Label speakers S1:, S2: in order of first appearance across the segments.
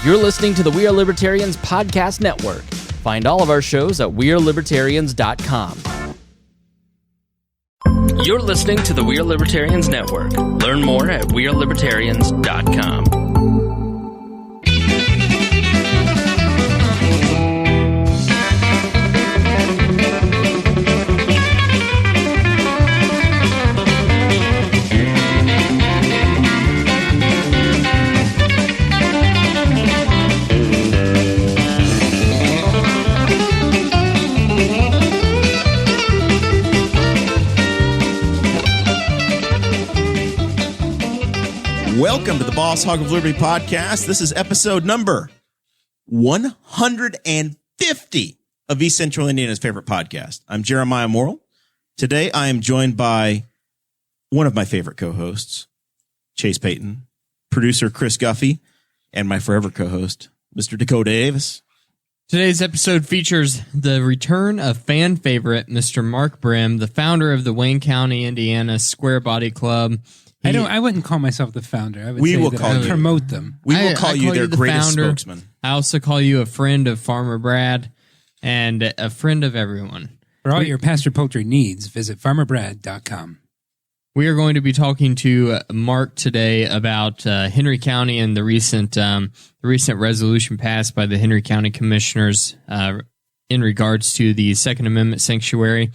S1: You're listening to the We Are Libertarians Podcast Network. Find all of our shows at wearelibertarians.com. You're listening to the We Are Libertarians Network. Learn more at wearelibertarians.com.
S2: Welcome to the Boss Hog of Liberty podcast. This is episode number 150 of East Central Indiana's favorite podcast. I'm Jeremiah Morrell. Today I am joined by one of my favorite co-hosts, Chase Peyton, producer Chris Guffey, and my forever co-host, Mr. Dakota Davis.
S3: Today's episode features the return of fan favorite Mr. Mark Brim, the founder of the Wayne County, Indiana Square Body Club.
S4: I wouldn't call myself the founder. I would promote them.
S2: We will call you their greatest
S3: founder.
S2: spokesman.
S3: I also call you a friend of Farmer Brad and a friend of everyone.
S4: For all your pasture poultry needs, visit farmerbrad.com.
S3: We are going to be talking to Mark today about Henry County and the recent resolution passed by the Henry County Commissioners in regards to the Second Amendment sanctuary.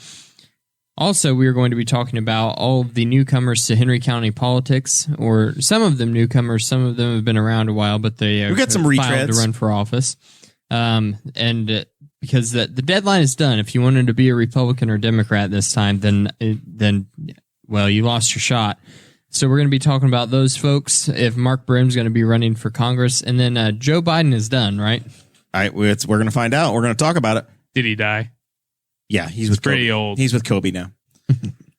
S3: Also, we are going to be talking about all of the newcomers to Henry County politics, or some of them newcomers. Some of them have been around a while, but they
S2: we got some
S3: filed to run for office. Because the deadline is done. If you wanted to be a Republican or Democrat this time, then you lost your shot. So we're going to be talking about those folks. If Mark Brim's going to be running for Congress, and then Joe Biden is done, right?
S2: All right, we're going to find out. We're going to talk about it.
S5: Did he die?
S2: Yeah, he's with
S5: pretty
S2: Kobe.
S5: old.
S2: He's with Kobe now.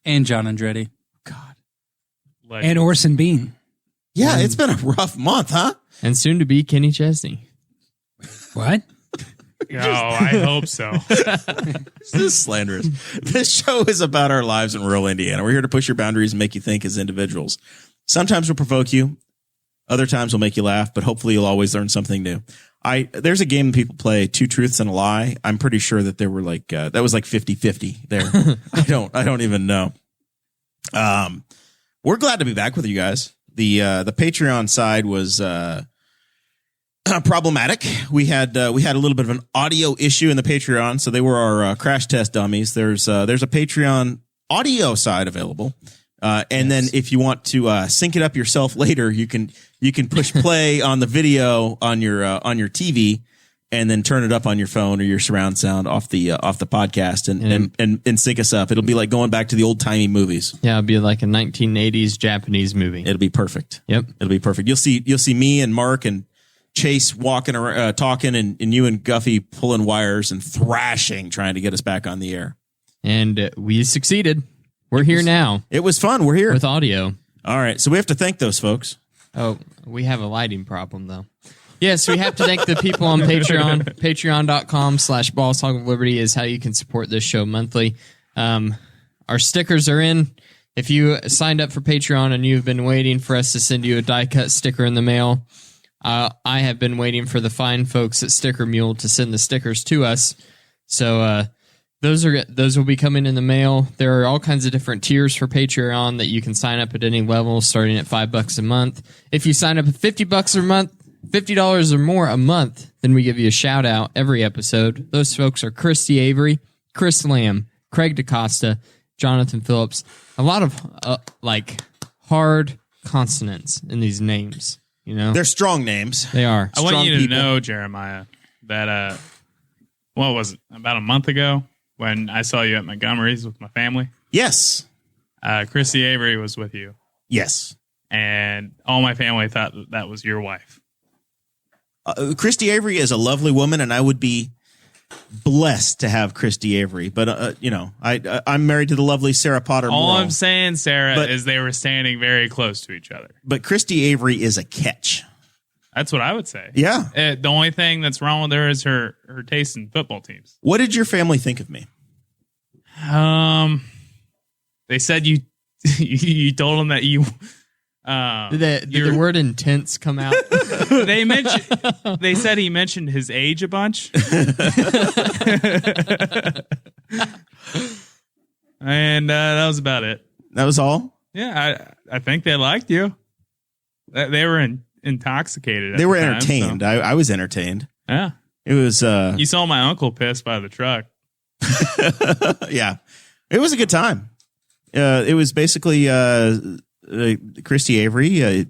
S6: And John Andretti.
S2: God.
S5: Legend.
S4: And Orson Bean.
S2: Yeah, it's been a rough month, huh?
S3: And soon to be Kenny Chesney.
S4: What?
S5: Oh, I hope so.
S2: This is slanderous. This show is about our lives in rural Indiana. We're here to push your boundaries and make you think as individuals. Sometimes we'll provoke you. Other times we'll make you laugh, but hopefully you'll always learn something new. There's a game people play, Two Truths and a Lie. I'm pretty sure that there were that was like 50-50 there. I don't even know. We're glad to be back with you guys. The Patreon side was problematic. We had a little bit of an audio issue in the Patreon, so they were our crash test dummies. There's a Patreon audio side available. And then if you want to sync it up yourself later, you can push play on the video on your TV and then turn it up on your phone or your surround sound off the podcast and sync us up. It'll be like going back to the old timey movies.
S3: Yeah, it'll be like a 1980s Japanese movie.
S2: It'll be perfect.
S3: Yep,
S2: it'll be perfect. You'll see me and Mark and Chase walking around, talking, and you and Guffey pulling wires and thrashing, trying to get us back on the air.
S3: And we succeeded. We're here now.
S2: It was fun. We're here
S3: with audio.
S2: All right. So we have to thank those folks.
S3: Oh, we have a lighting problem, though. Yes, we have to thank the people on Patreon. Patreon.com/Boss Hog of Liberty is how you can support this show monthly. Our stickers are in. If you signed up for Patreon and you've been waiting for us to send you a die-cut sticker in the mail, I have been waiting for the fine folks at Sticker Mule to send the stickers to us. So, those will be coming in the mail. There are all kinds of different tiers for Patreon that you can sign up at any level, starting at $5 a month. If you sign up at $50 a month, $50 or more a month, then we give you a shout out every episode. Those folks are Christy Avery, Chris Lamb, Craig DaCosta, Jonathan Phillips. A lot of hard consonants in these names. You know,
S2: they're strong names.
S3: They are.
S5: I want you to know, Jeremiah, that what was it, about a month ago? When I saw you at Montgomery's with my family.
S2: Yes.
S5: Christy Avery was with you.
S2: Yes.
S5: And all my family thought that was your wife.
S2: Christy Avery is a lovely woman, and I would be blessed to have Christy Avery. But, I'm married to the lovely Sarah Potter Morrell.
S5: All I'm saying, Sarah, is they were standing very close to each other.
S2: But Christy Avery is a catch.
S5: That's what I would say.
S2: Yeah.
S5: The only thing that's wrong with her is her taste in football teams.
S2: What did your family think of me?
S5: They said you told them that you
S3: Did the word intense come out?
S5: They said he mentioned his age a bunch. And that was about it.
S2: That was all?
S5: Yeah, I think they liked you. They were intoxicated.
S2: They were entertained. So. I was entertained.
S5: Yeah.
S2: It was...
S5: you saw my uncle piss by the truck.
S2: Yeah. It was a good time. It was basically Christy Avery. I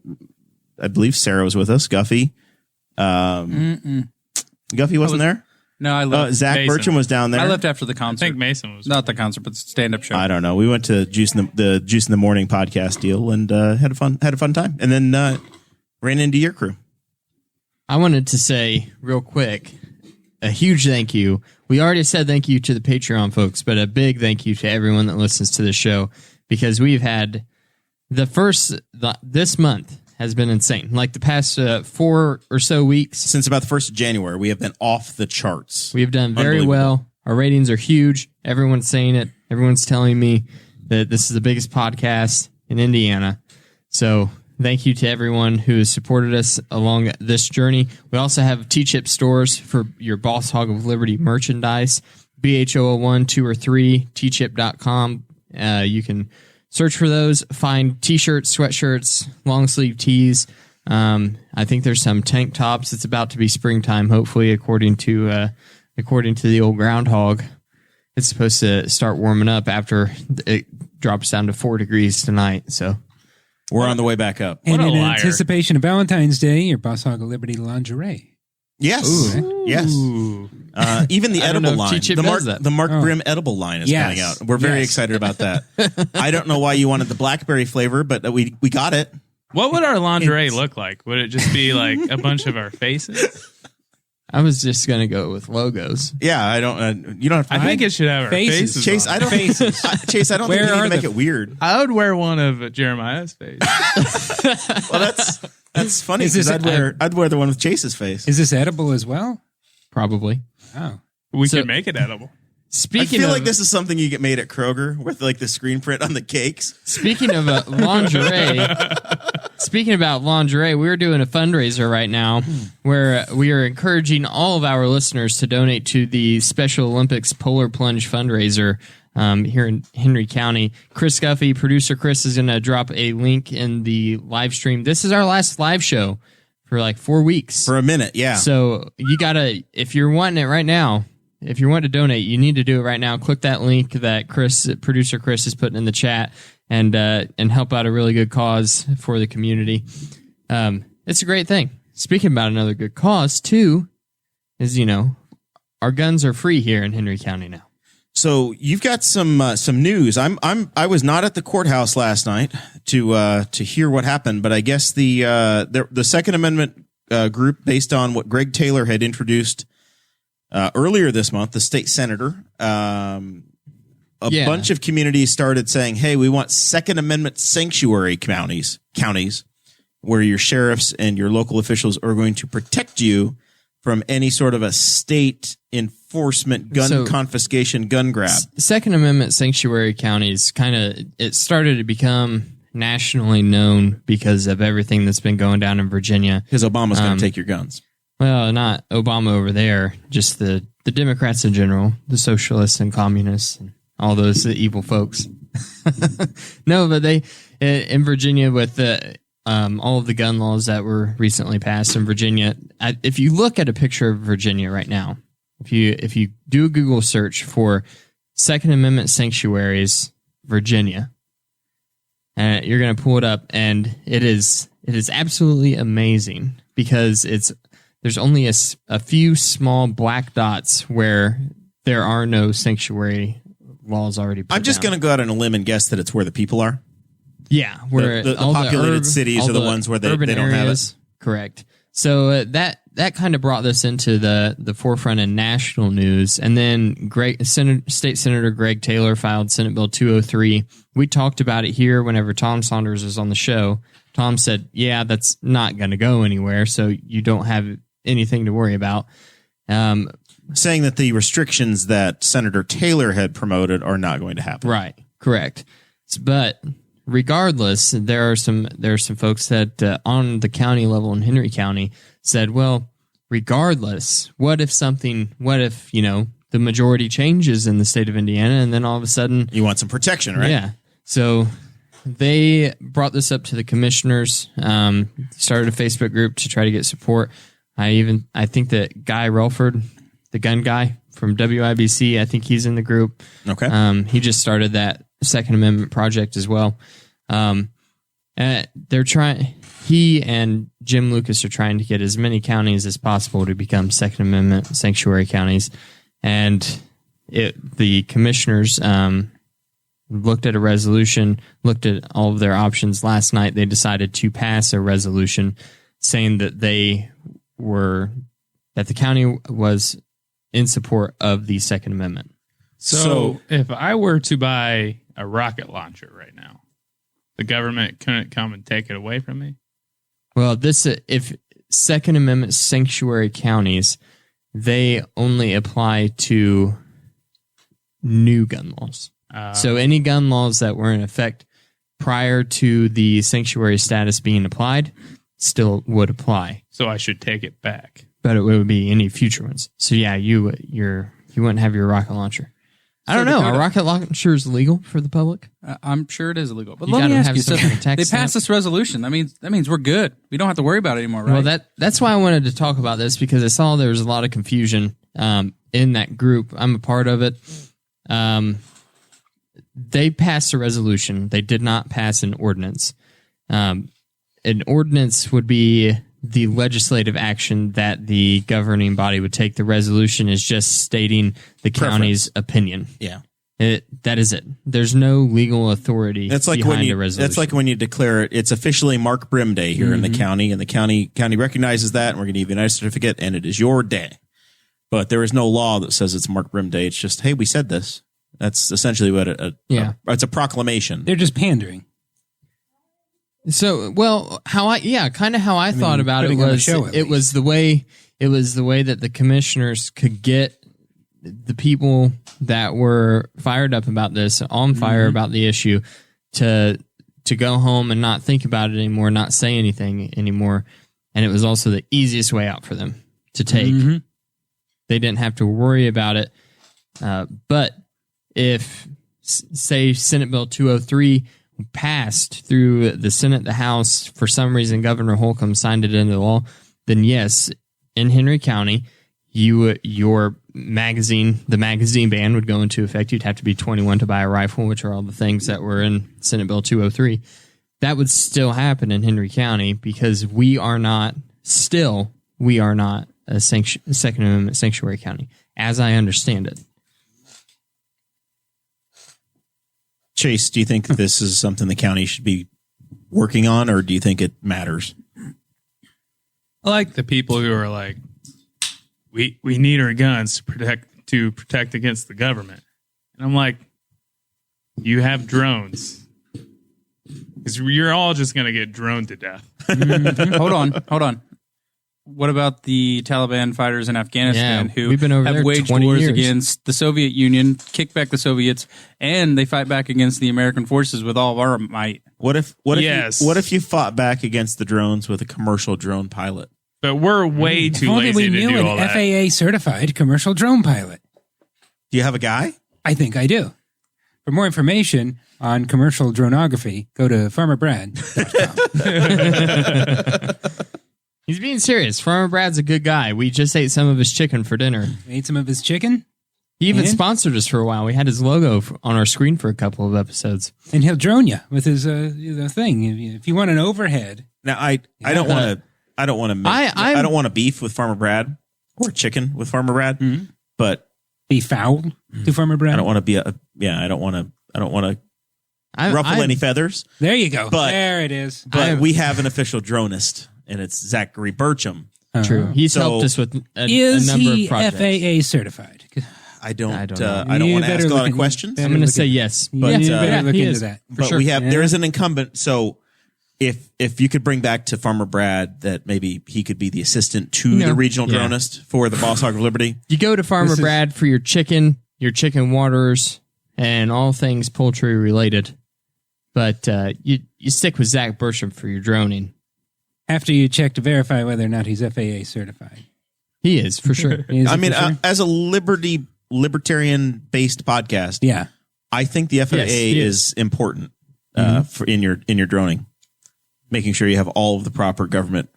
S2: believe Sarah was with us. Guffey. Guffey wasn't there?
S6: No, I left.
S2: Zach
S5: Mason.
S2: Burcham was down there.
S6: I left after the concert.
S5: I think Mason was.
S6: Not the concert, but the stand-up show.
S2: I don't know. We went to the Juice in the Morning podcast deal and had a fun time. And then ran into your crew.
S3: I wanted to say real quick, a huge thank you. We already said thank you to the Patreon folks, but a big thank you to everyone that listens to the show, because we've had this month has been insane. Like the past 4 or so weeks.
S2: Since about the 1st of January, we have been off the charts.
S3: We have done very well. Our ratings are huge. Everyone's saying it. Everyone's telling me that this is the biggest podcast in Indiana. So thank you to everyone who has supported us along this journey. We also have T-Chip stores for your Boss Hog of Liberty merchandise. BH001, 2 or 3, tchip.com. You can search for those, find T-shirts, sweatshirts, long sleeve tees. I think there's some tank tops. It's about to be springtime, hopefully, according to the old groundhog. It's supposed to start warming up after it drops down to 4 degrees tonight. So
S2: we're on the way back up.
S4: And in anticipation of Valentine's Day, your Boss Hog of Liberty lingerie.
S2: Yes.
S3: Ooh.
S2: Yes. Even the edible line. The Mark Brim edible line is coming out. We're very excited about that. I don't know why you wanted the blackberry flavor, but we got it.
S5: What would our lingerie look like? Would it just be like a bunch of our faces?
S3: I was just going to go with logos.
S2: Yeah, I don't. You don't have to.
S5: I think it should have our faces.
S2: Chase,
S5: on.
S2: I don't. Chase, I don't think you need to make it weird.
S5: I would wear one of Jeremiah's face.
S2: Well, that's funny. I'd wear the one with Chase's face.
S4: Is this edible as well?
S3: Probably.
S4: Oh,
S5: we could make it edible.
S2: I feel like this is something you get made at Kroger with like the screen print on the cakes.
S3: Speaking of lingerie, speaking about lingerie, we're doing a fundraiser right now where we are encouraging all of our listeners to donate to the Special Olympics Polar Plunge fundraiser here in Henry County. Chris Guffey, producer Chris, is going to drop a link in the live stream. This is our last live show for like 4 weeks.
S2: For a minute, yeah.
S3: So you got to, if you're wanting it right now, if you want to donate, you need to do it right now. Click that link that producer Chris is putting in the chat and help out a really good cause for the community. It's a great thing. Speaking about another good cause too, is our guns are free here in Henry County now.
S2: So you've got some news. I was not at the courthouse last night to hear what happened, but I guess the Second Amendment group, based on what Greg Taylor had introduced earlier this month, the state senator, bunch of communities started saying, hey, we want Second Amendment sanctuary counties where your sheriffs and your local officials are going to protect you from any sort of a state enforcement, confiscation, gun grab.
S3: Second Amendment sanctuary counties it started to become nationally known because of everything that's been going down in Virginia.
S2: Because Obama's going to take your guns.
S3: Well, not Obama over there, just the Democrats in general, the socialists and communists, and all those evil folks. No, but they in Virginia with all of the gun laws that were recently passed in Virginia. If you look at a picture of Virginia right now, if you do a Google search for Second Amendment sanctuaries, Virginia, you're going to pull it up, and it is absolutely amazing because there's only a few small black dots where there are no sanctuary laws already put
S2: I'm just going to go out on a limb and guess that it's where the people are.
S3: Yeah, where
S2: the populated cities are the ones where they don't have it.
S3: Correct. So that kind of brought this into the forefront in national news. And then State Senator Greg Taylor filed Senate Bill 203. We talked about it here whenever Tom Saunders was on the show. Tom said, yeah, that's not going to go anywhere, so you don't have anything to worry about.
S2: Saying that the restrictions that Senator Taylor had promoted are not going to happen.
S3: Right, correct. But regardless, there are some folks that on the county level in Henry County said, well, regardless, what if the majority changes in the state of Indiana, and then all of a sudden
S2: you want some protection, right?
S3: Yeah. So they brought this up to the commissioners, started a Facebook group to try to get support. I think that Guy Relford, the gun guy from WIBC, I think he's in the group.
S2: Okay.
S3: He just started that Second Amendment project as well. They're trying. He and Jim Lucas are trying to get as many counties as possible to become Second Amendment sanctuary counties, and the commissioners looked at a resolution, looked at all of their options. Last night, they decided to pass a resolution saying that the county was in support of the Second Amendment.
S5: So if I were to buy a rocket launcher right now, the government couldn't come and take it away from me?
S3: Well, if Second Amendment sanctuary counties, they only apply to new gun laws. So any gun laws that were in effect prior to the sanctuary status being applied still would apply.
S5: So I should take it back.
S3: But it would be any future ones. So yeah, you wouldn't have your rocket launcher. I don't know. Are rocket launchers legal for the public?
S6: I'm sure it is illegal. But
S3: You
S6: let me
S3: gotta
S6: ask
S3: have
S6: you, so
S3: some kind of tax
S6: they
S3: stamp.
S6: passed this resolution. That means we're good. We don't have to worry about it anymore, right?
S3: Well, that's why I wanted to talk about this, because I saw there was a lot of confusion in that group. I'm a part of it. They passed a resolution. They did not pass an ordinance. An ordinance would be the legislative action that the governing body would take. The resolution is just stating the county's opinion.
S2: Yeah.
S3: That is it. There's no legal authority behind a resolution.
S2: That's like when you declare it. It's officially Mark Brim Day here in the county, and the county recognizes that, and we're going to give you a nice certificate, and it is your day. But there is no law that says it's Mark Brim Day. It's just, hey, we said this. That's essentially what it's a proclamation.
S4: They're just pandering.
S3: So, well, how I thought about it was it was the way that the commissioners could get the people that were fired up about this, on fire about the issue, to go home and not think about it anymore, not say anything anymore. And it was also the easiest way out for them to take. They didn't have to worry about it. But if, say, Senate Bill 203 passed through the Senate, the House, for some reason Governor Holcomb signed it into law, then yes, in Henry County, the magazine ban would go into effect. You'd have to be 21 to buy a rifle, which are all the things that were in Senate Bill 203. That would still happen in Henry County, because we are not a Second Amendment sanctuary county, as I understand it.
S2: Chase, do you think this is something the county should be working on, or do you think it matters?
S5: I like the people who are like, we need our guns to protect against the government. And I'm like, you have drones. Because you're all just going to get droned to death.
S6: Hold on. What about the Taliban fighters in Afghanistan who have waged wars against the Soviet Union, kicked back the Soviets, and they fight back against the American forces with all of our might?
S2: What if you fought back against the drones with a commercial drone pilot?
S5: But we're way too lazy to do all that.
S4: FAA certified commercial drone pilot.
S2: Do you have a guy?
S4: I think I do. For more information on commercial dronography, go to farmerbrad.com.
S3: He's being serious. Farmer Brad's a good guy. We just ate some of his chicken for dinner.
S4: Ate some of his chicken?
S3: He even sponsored us for a while. We had his logo on our screen for a couple of episodes.
S4: And he'll drone you with his thing. If you want an overhead.
S2: Now, I don't want to beef with Farmer Brad or chicken with Farmer Brad, but
S4: be foul to Farmer Brad.
S2: I don't want to be I don't want to ruffle any feathers.
S4: There you go.
S2: But,
S4: there it is.
S2: But we have an official dronist, and it's Zachary Burcham.
S3: True. He's helped us with a number of projects.
S4: Is he FAA certified?
S2: I don't want to ask a lot of questions.
S3: I'm going to say yes.
S4: But you better look into that.
S2: But sure. There is an incumbent. So if you could bring back to Farmer Brad that maybe he could be the assistant to the regional dronist for the Boss Hog of Liberty.
S3: You go to Farmer Brad for your chicken waters, and all things poultry related. But you stick with Zach Bertram for your droning.
S4: After you check to verify whether or not he's FAA certified.
S3: He is, for sure.
S2: As a libertarian-based podcast,
S4: yeah,
S2: I think the FAA is important for in your droning, making sure you have all of the proper government.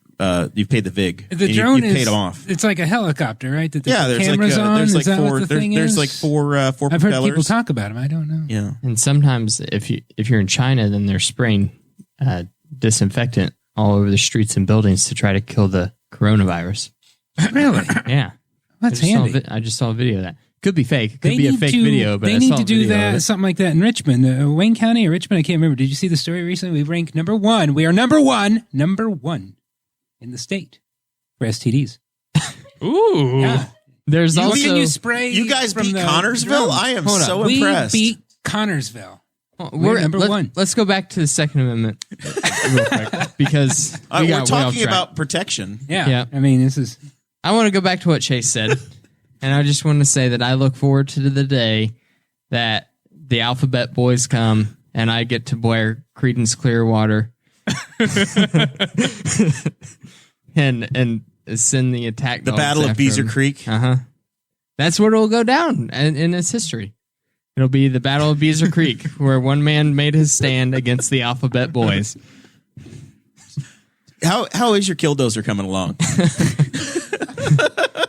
S2: You've paid the VIG.
S4: The drone
S2: you paid them off.
S4: It's like a helicopter, right? That
S2: there's
S4: cameras on.
S2: There's
S4: is
S2: like
S4: that
S2: four.
S4: what the thing
S2: There's
S4: is?
S2: like four
S4: I've
S2: propellers.
S4: heard people talk about them. I don't know.
S2: Yeah,
S3: and sometimes if you're in China, then they're spraying disinfectant all over the streets and buildings to try to kill the coronavirus.
S4: Really?
S3: Yeah,
S4: That's handy.
S3: I just saw a video of that. Could be fake. Could be a fake video, but
S4: they need to do that, something like that in Richmond, Wayne County or Richmond. I can't remember. Did you see the story recently? We ranked number 1. We are number one in the state for STDs.
S5: Ooh.
S4: Yeah.
S3: There's also
S4: can you spray.
S2: You guys
S4: from
S2: beat
S4: the
S2: Connorsville.
S4: drone?
S2: I am so impressed.
S4: We beat Connorsville.
S3: we're
S4: number one.
S3: Let's go back to the Second Amendment real quick because
S2: we're talking about protection.
S4: Yeah. I mean, this is.
S3: I want to go back to what Chase said, and I just want to say that I look forward to the day that the Alphabet Boys come and I get to wear Creedence Clearwater and send the attack
S2: The
S3: dogs
S2: Battle of
S3: after
S2: Beezer
S3: him.
S2: Creek.
S3: That's what will go down in its history. It'll be the Battle of Beezer Creek, where one man made his stand against the Alphabet Boys.
S2: How is your killdozer coming along?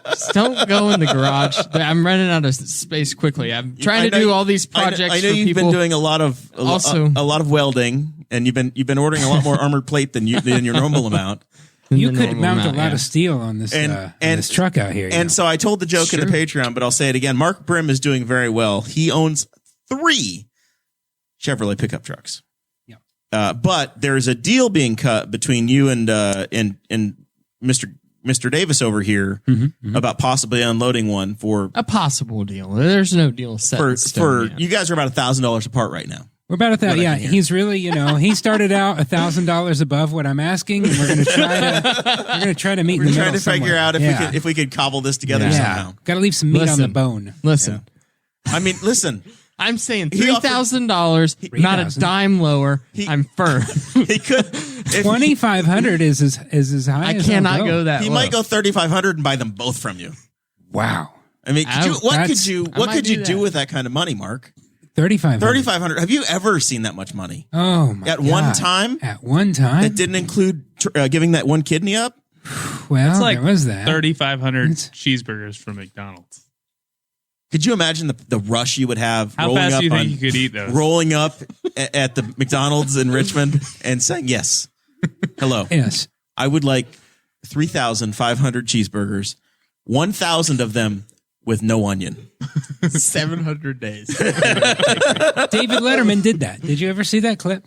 S3: Just don't go in the garage. I'm running out of space quickly. I'm trying to do all these projects.
S2: I know
S3: for
S2: you've
S3: people.
S2: been doing a lot of welding, and you've been ordering a lot more armored plate than your normal amount.
S4: You could mount a lot of steel on this this truck out here.
S2: And so I told the joke in the Patreon, but I'll say it again. Mark Brim is doing very well. He owns 3 Chevrolet pickup trucks. Yeah. But there's a deal being cut between you and Mr. Davis over here about possibly unloading one for
S3: a possible deal. There's no deal set in stone yet.
S2: You guys are about $1,000 apart right now.
S4: We're about $1,000. Yeah, he's really, he started out $1,000 above what I'm asking, and we're going to try to meet.
S2: We're trying to figure out if we could cobble this together somehow.
S4: Got to leave some meat on the bone.
S3: Listen,
S2: I mean, listen.
S3: I'm saying $3,000, not a dime lower. I'm firm.
S2: He could.
S4: $2,500 is as high.
S3: I
S4: as
S3: cannot go that.
S2: He might go $3,500 and buy them both from you.
S4: Wow.
S2: I mean, what could you do with that kind of money, Mark? $3,500. Have you ever seen that much money?
S4: Oh my!
S2: At one time?
S4: At one time?
S2: That didn't include giving that one kidney up?
S4: Well,
S5: it's like
S4: there was that.
S5: 3,500 cheeseburgers from McDonald's.
S2: Could you imagine the rush you would have?
S5: How fast do you think you could eat those?
S2: Rolling up at the McDonald's in Richmond and saying, yes, hello.
S4: Yes.
S2: I would like 3,500 cheeseburgers, 1,000 of them with no onion.
S3: 700 days.
S4: David Letterman did that. Did you ever see that clip?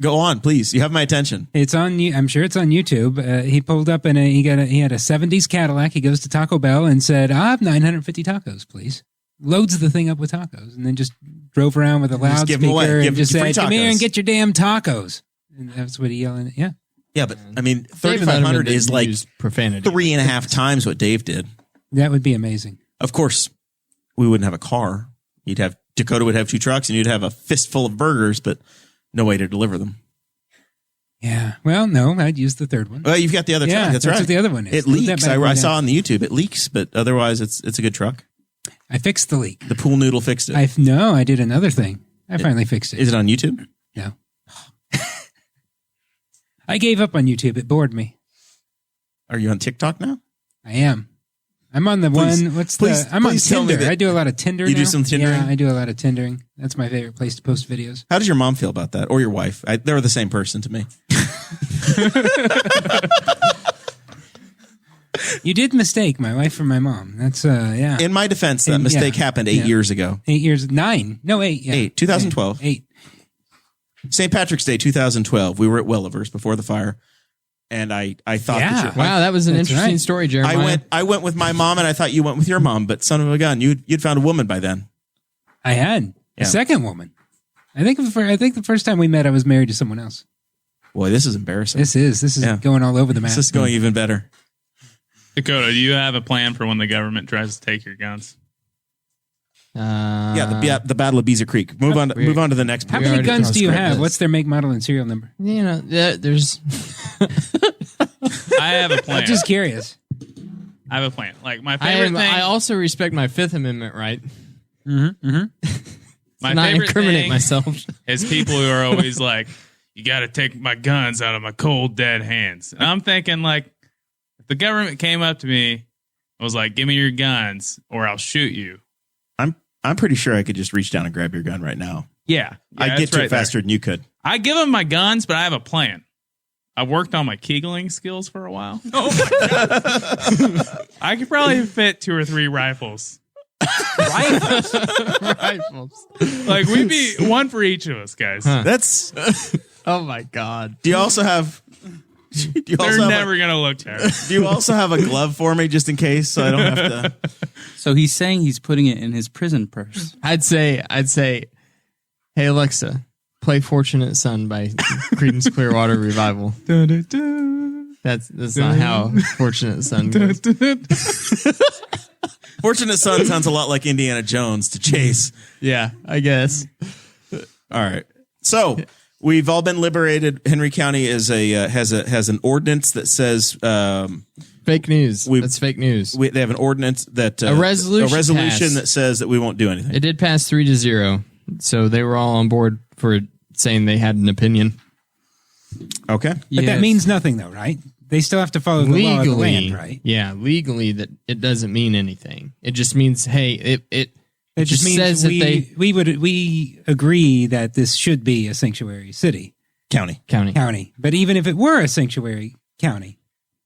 S2: Go on, please. You have my attention.
S4: It's on. I'm sure it's on YouTube. He pulled up and he had a '70s Cadillac. He goes to Taco Bell and said, "I have 950 tacos, please." Loads the thing up with tacos, and then just drove around with a loudspeaker and just said, "Come here and get your damn tacos." And that's what he yelled. Yeah.
S2: Yeah, but I mean, 3,500 is like
S3: profanity.
S2: 3.5 times what Dave did.
S4: That would be amazing.
S2: Of course, we wouldn't have a car. Dakota would have 2 trucks, and you'd have a fistful of burgers, but no way to deliver them.
S4: Yeah. Well, no, I'd use the third one.
S2: Well, you've got the other truck. That's right.
S4: What the other one is.
S2: It leaks. I saw on the YouTube. It leaks, but otherwise, it's a good truck.
S4: I fixed the leak.
S2: The pool noodle fixed it.
S4: I did another thing. I finally fixed it.
S2: Is it on YouTube?
S4: No. I gave up on YouTube. It bored me.
S2: Are you on TikTok now?
S4: I am. I'm on the one. I'm on Tinder. I do a lot of Tinder.
S2: You do some Tindering?
S4: Yeah, I do a lot of Tindering. That's my favorite place to post videos.
S2: How does your mom feel about that, or your wife? They're the same person to me.
S4: You did mistake my wife for my mom. That's yeah.
S2: In my defense, that mistake happened 8 years ago.
S4: 8 years, 9. No, 8. Yeah.
S2: 8. 2012.
S4: 8.
S2: St. Patrick's Day, 2012. We were at Welliver's before the fire. And I thought that
S3: wow, that was an interesting story, Jeremiah.
S2: I went with my mom, and I thought you went with your mom, but son of a gun, you'd found a woman by then.
S4: I had a second woman. I think the first time we met, I was married to someone else.
S2: Boy, this is embarrassing.
S4: This is going all over the map.
S2: This is going even better.
S5: Dakota, do you have a plan for when the government tries to take your guns?
S2: The Battle of Beezer Creek. Move on to the next.
S4: How many guns do you have? What's their make, model, and serial number?
S3: There's.
S5: I have a plan.
S4: I'm just curious.
S5: I have a plan. Like my favorite thing.
S3: I also respect my Fifth Amendment right.
S5: My
S3: not
S5: favorite
S3: incriminate
S5: thing
S3: myself
S5: is people who are always like, "You got to take my guns out of my cold dead hands." And I'm thinking, like, if the government came up to me and was like, "Give me your guns, or I'll shoot you."
S2: I'm pretty sure I could just reach down and grab your gun right now.
S5: Yeah,
S2: I'd get to it faster than you could.
S5: I give them my guns, but I have a plan. I worked on my Kegling skills for a while.
S6: Oh my god!
S5: I could probably fit 2 or 3 rifles.
S3: Rifles.
S5: Like we'd be one for each of us, guys.
S2: That's.
S3: Oh my god!
S2: Do you also have?
S5: They're never gonna look terrible.
S2: Do you also have a glove for me just in case, so I don't have to?
S6: So he's saying he's putting it in his prison purse.
S3: I'd say, hey Alexa, play "Fortunate Son" by Creedence Clearwater Revival. That's not how "Fortunate Son" goes.
S2: Fortunate Son sounds a lot like Indiana Jones to Chase.
S3: Yeah, I guess.
S2: All right, so. We've all been liberated. Henry County is has an ordinance that says
S3: fake news. That's fake news.
S2: They have an ordinance that
S3: a resolution
S2: that says that we won't do anything.
S3: It did pass 3-0, so they were all on board for saying they had an opinion.
S2: Okay,
S4: but that means nothing, though, right? They still have to follow the law of the land, right?
S3: Yeah, legally, that it doesn't mean anything. It just means, hey, It just means says
S4: we agree that this should be a sanctuary city.
S2: County.
S4: But even if it were a sanctuary county.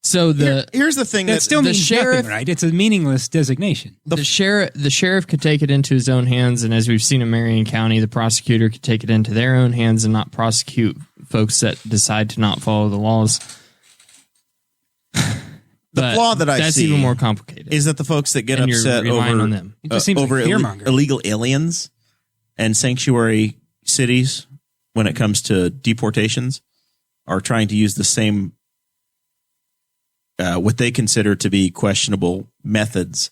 S3: So
S2: here's the thing
S4: that still means nothing, right? It's a meaningless designation.
S3: The sheriff could take it into his own hands, and as we've seen in Marion County, the prosecutor could take it into their own hands and not prosecute folks that decide to not follow the laws.
S2: The flaw that I see
S3: that's even more complicated
S2: is that the folks that get upset
S3: on them.
S4: It just seems
S2: over
S4: like fear-mongering.
S2: illegal aliens and sanctuary cities when it comes to deportations are trying to use the same what they consider to be questionable methods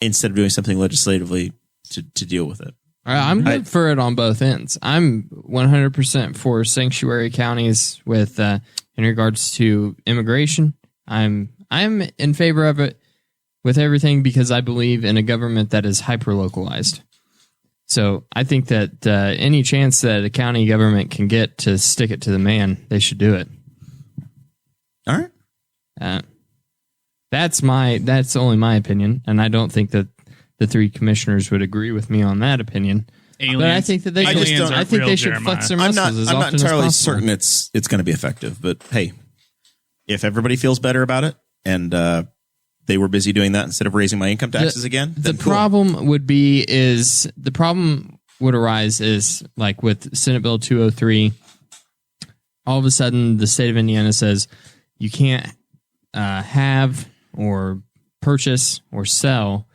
S2: instead of doing something legislatively to deal with it.
S3: I'm good for it on both ends. I'm 100% for sanctuary counties with in regards to immigration. I'm in favor of it with everything because I believe in a government that is hyper-localized. So I think that any chance that a county government can get to stick it to the man, they should do it.
S2: All right.
S3: That's only my opinion, and I don't think that the 3 commissioners would agree with me on that opinion.
S5: Aliens,
S3: but I think that they should flex their muscles
S2: I'm not entirely
S3: as
S2: certain it's going to be effective, but hey, if everybody feels better about it and they were busy doing that instead of raising my income taxes again, then
S3: problem would arise is like with Senate Bill 203. All of a sudden, the state of Indiana says you can't have or purchase or sell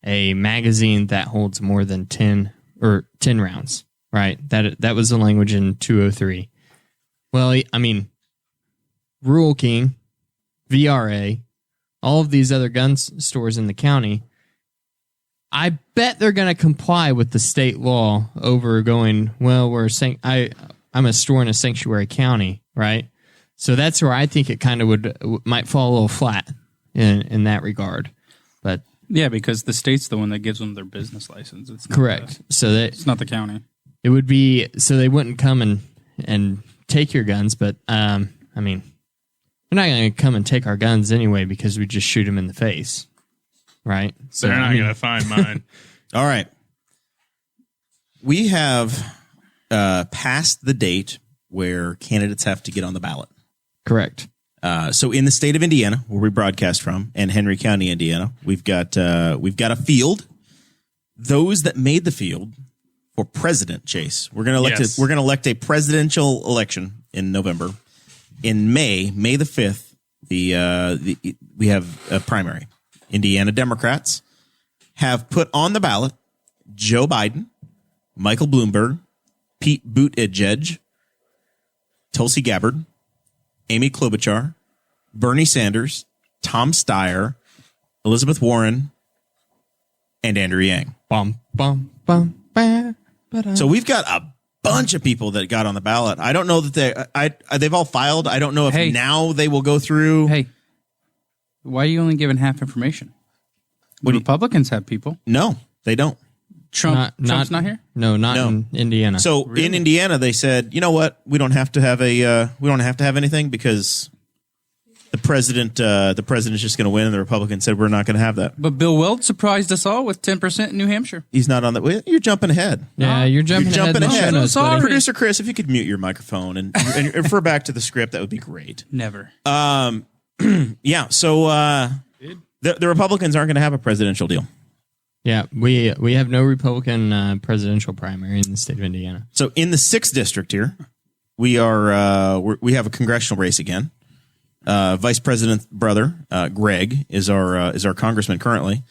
S3: a magazine that holds more than 10 rounds, right? That was the language in 203. Well, I mean, Rural King, VRA, all of these other gun stores in the county, I bet they're going to comply with the state law over going, well, I'm a store in a sanctuary county, right? So that's where I think it kind of might fall a little flat in that regard. But
S6: yeah, because the state's the one that gives them their business license. It's not
S3: correct.
S6: It's not the county.
S3: It would be so they wouldn't come and take your guns, but I mean, they're not going to come and take our guns anyway because we just shoot them in the face, right?
S5: So they're not going to find mine.
S2: All right, we have passed the date where candidates have to get on the ballot.
S3: Correct.
S2: So in the state of Indiana, where we broadcast from, and Henry County, Indiana, we've got a field. Those that made the field for president, Chase, we're going to elect a presidential election in November. In May the 5th, we have a primary. Indiana Democrats have put on the ballot Joe Biden, Michael Bloomberg, Pete Buttigieg, Tulsi Gabbard, Amy Klobuchar, Bernie Sanders, Tom Steyer, Elizabeth Warren, and Andrew Yang.
S3: Bum, bum, bum, ba, ba-da.
S2: So we've got a bunch of people that got on the ballot. I don't know that they've all filed. I don't know if now they will go through.
S6: Hey, why are you only giving half information? The Republicans have people.
S2: No, they don't.
S6: Trump's not here?
S3: No, not in Indiana.
S2: So in Indiana, they said, you know what? We don't have to have anything because the president's just going to win, and the Republicans said we're not going to have that.
S6: But Bill Weld surprised us all with 10% in New Hampshire.
S2: He's not on that. You're jumping ahead.
S3: Yeah, you're jumping ahead.
S2: Oh, sorry. Producer Chris, if you could mute your microphone and refer back to the script, that would be great.
S6: Never.
S2: Yeah. So the Republicans aren't going to have a presidential deal.
S3: Yeah, we have no Republican presidential primary in the state of Indiana.
S2: So in the 6th district here, we have a congressional race again. Vice President's brother, Greg, is our congressman currently.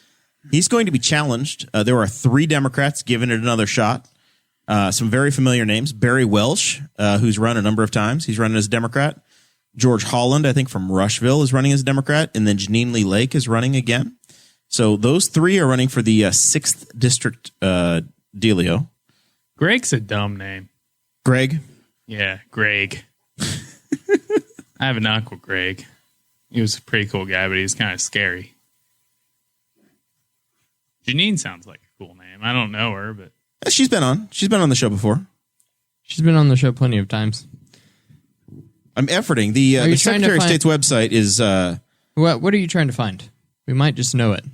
S2: He's going to be challenged. There are 3 Democrats giving it another shot. Some very familiar names. Barry Welsh, who's run a number of times. He's running as a Democrat. George Holland, I think from Rushville, is running as a Democrat. And then Jeanine Lee Lake is running again. So those 3 are running for the 6th district dealio.
S5: Greg's a dumb name.
S2: Greg?
S5: Yeah, Greg. I have an uncle, Greg. He was a pretty cool guy, but he's kind of scary. Janine sounds like a cool name. I don't know her, but
S2: She's been on the show before.
S3: She's been on the show plenty of times.
S2: I'm efforting. The Secretary of State's website is
S3: What are you trying to find? We might just know it.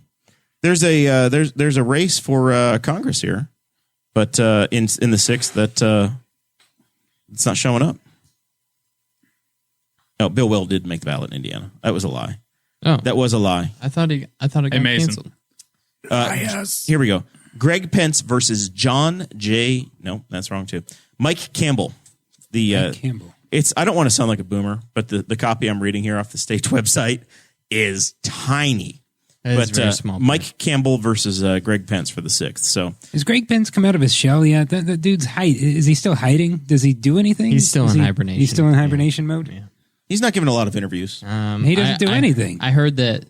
S2: There's a race for Congress here, but in the 6th that it's not showing up. No, Bill Weld did make the ballot in Indiana. That was a lie.
S3: Oh,
S2: that was a lie.
S3: I thought it got canceled.
S2: Here we go. Greg Pence versus John J. No, that's wrong too. Mike Campbell.
S4: Mike Campbell.
S2: I don't want to sound like a boomer, but the copy I'm reading here off the state website is tiny.
S3: But very small.
S2: Mike Campbell versus Greg Pence for the 6th. So
S4: has Greg Pence come out of his shell yet? That dude's is he still hiding? Does he do anything?
S3: He's still in hibernation.
S4: He's still in hibernation mode.
S3: Yeah.
S2: He's not giving a lot of interviews.
S4: He doesn't do anything.
S3: I heard that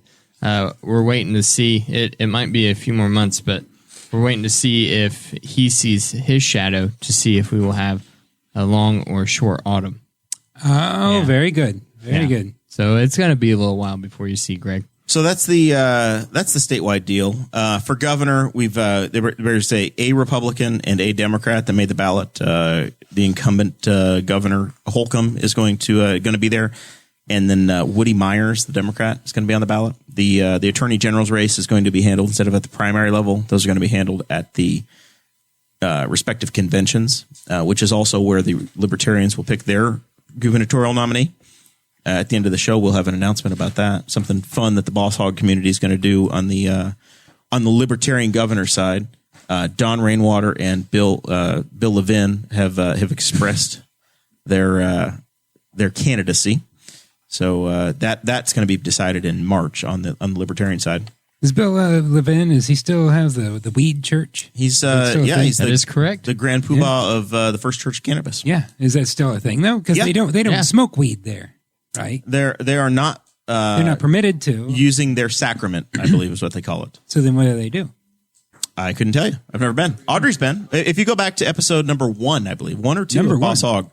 S3: we're waiting to see. It might be a few more months, but we're waiting to see if he sees his shadow to see if we will have a long or short autumn.
S4: Oh, yeah. Very good. Very good.
S3: So it's going to be a little while before you see Greg.
S2: So that's the statewide deal. For governor, there's a Republican and a Democrat that made the ballot. The incumbent governor Holcomb is going to be there, and then Woody Myers, the Democrat, is going to be on the ballot. The attorney general's race is going to be handled instead of at the primary level. Those are going to be handled at the respective conventions, which is also where the Libertarians will pick their gubernatorial nominee. At the end of the show, we'll have an announcement about that. Something fun that the Boss Hog community is going to do on the Libertarian governor side. Don Rainwater and Bill Levin have expressed their candidacy. So that's going to be decided in March on the Libertarian side.
S4: Is Bill Levin? Does he still have the weed church?
S2: He's
S3: that is correct.
S2: The grand poobah of the First Church of Cannabis.
S4: Yeah, is that still a thing though? Because they don't smoke weed there. Right.
S2: They are not.
S4: They're not permitted to
S2: using their sacrament, I believe is what they call it.
S4: So then, what do?
S2: I couldn't tell you. I've never been. Audrey's been. If you go back to episode number 1, I believe 1 or 2 of Boss Hog,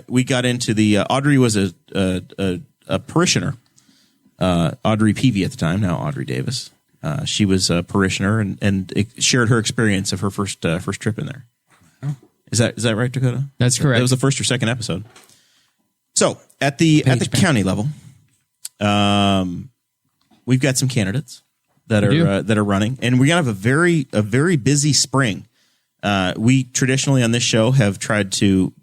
S2: we got into the. Audrey was a parishioner. Audrey Peavy at the time, now Audrey Davis. She was a parishioner and shared her experience of her first trip in there. Oh. Is that right, Dakota?
S3: That's correct.
S2: That was the first or second episode. So at the county level, we've got some candidates that are running, and we're gonna have a very busy spring. We traditionally on this show have tried to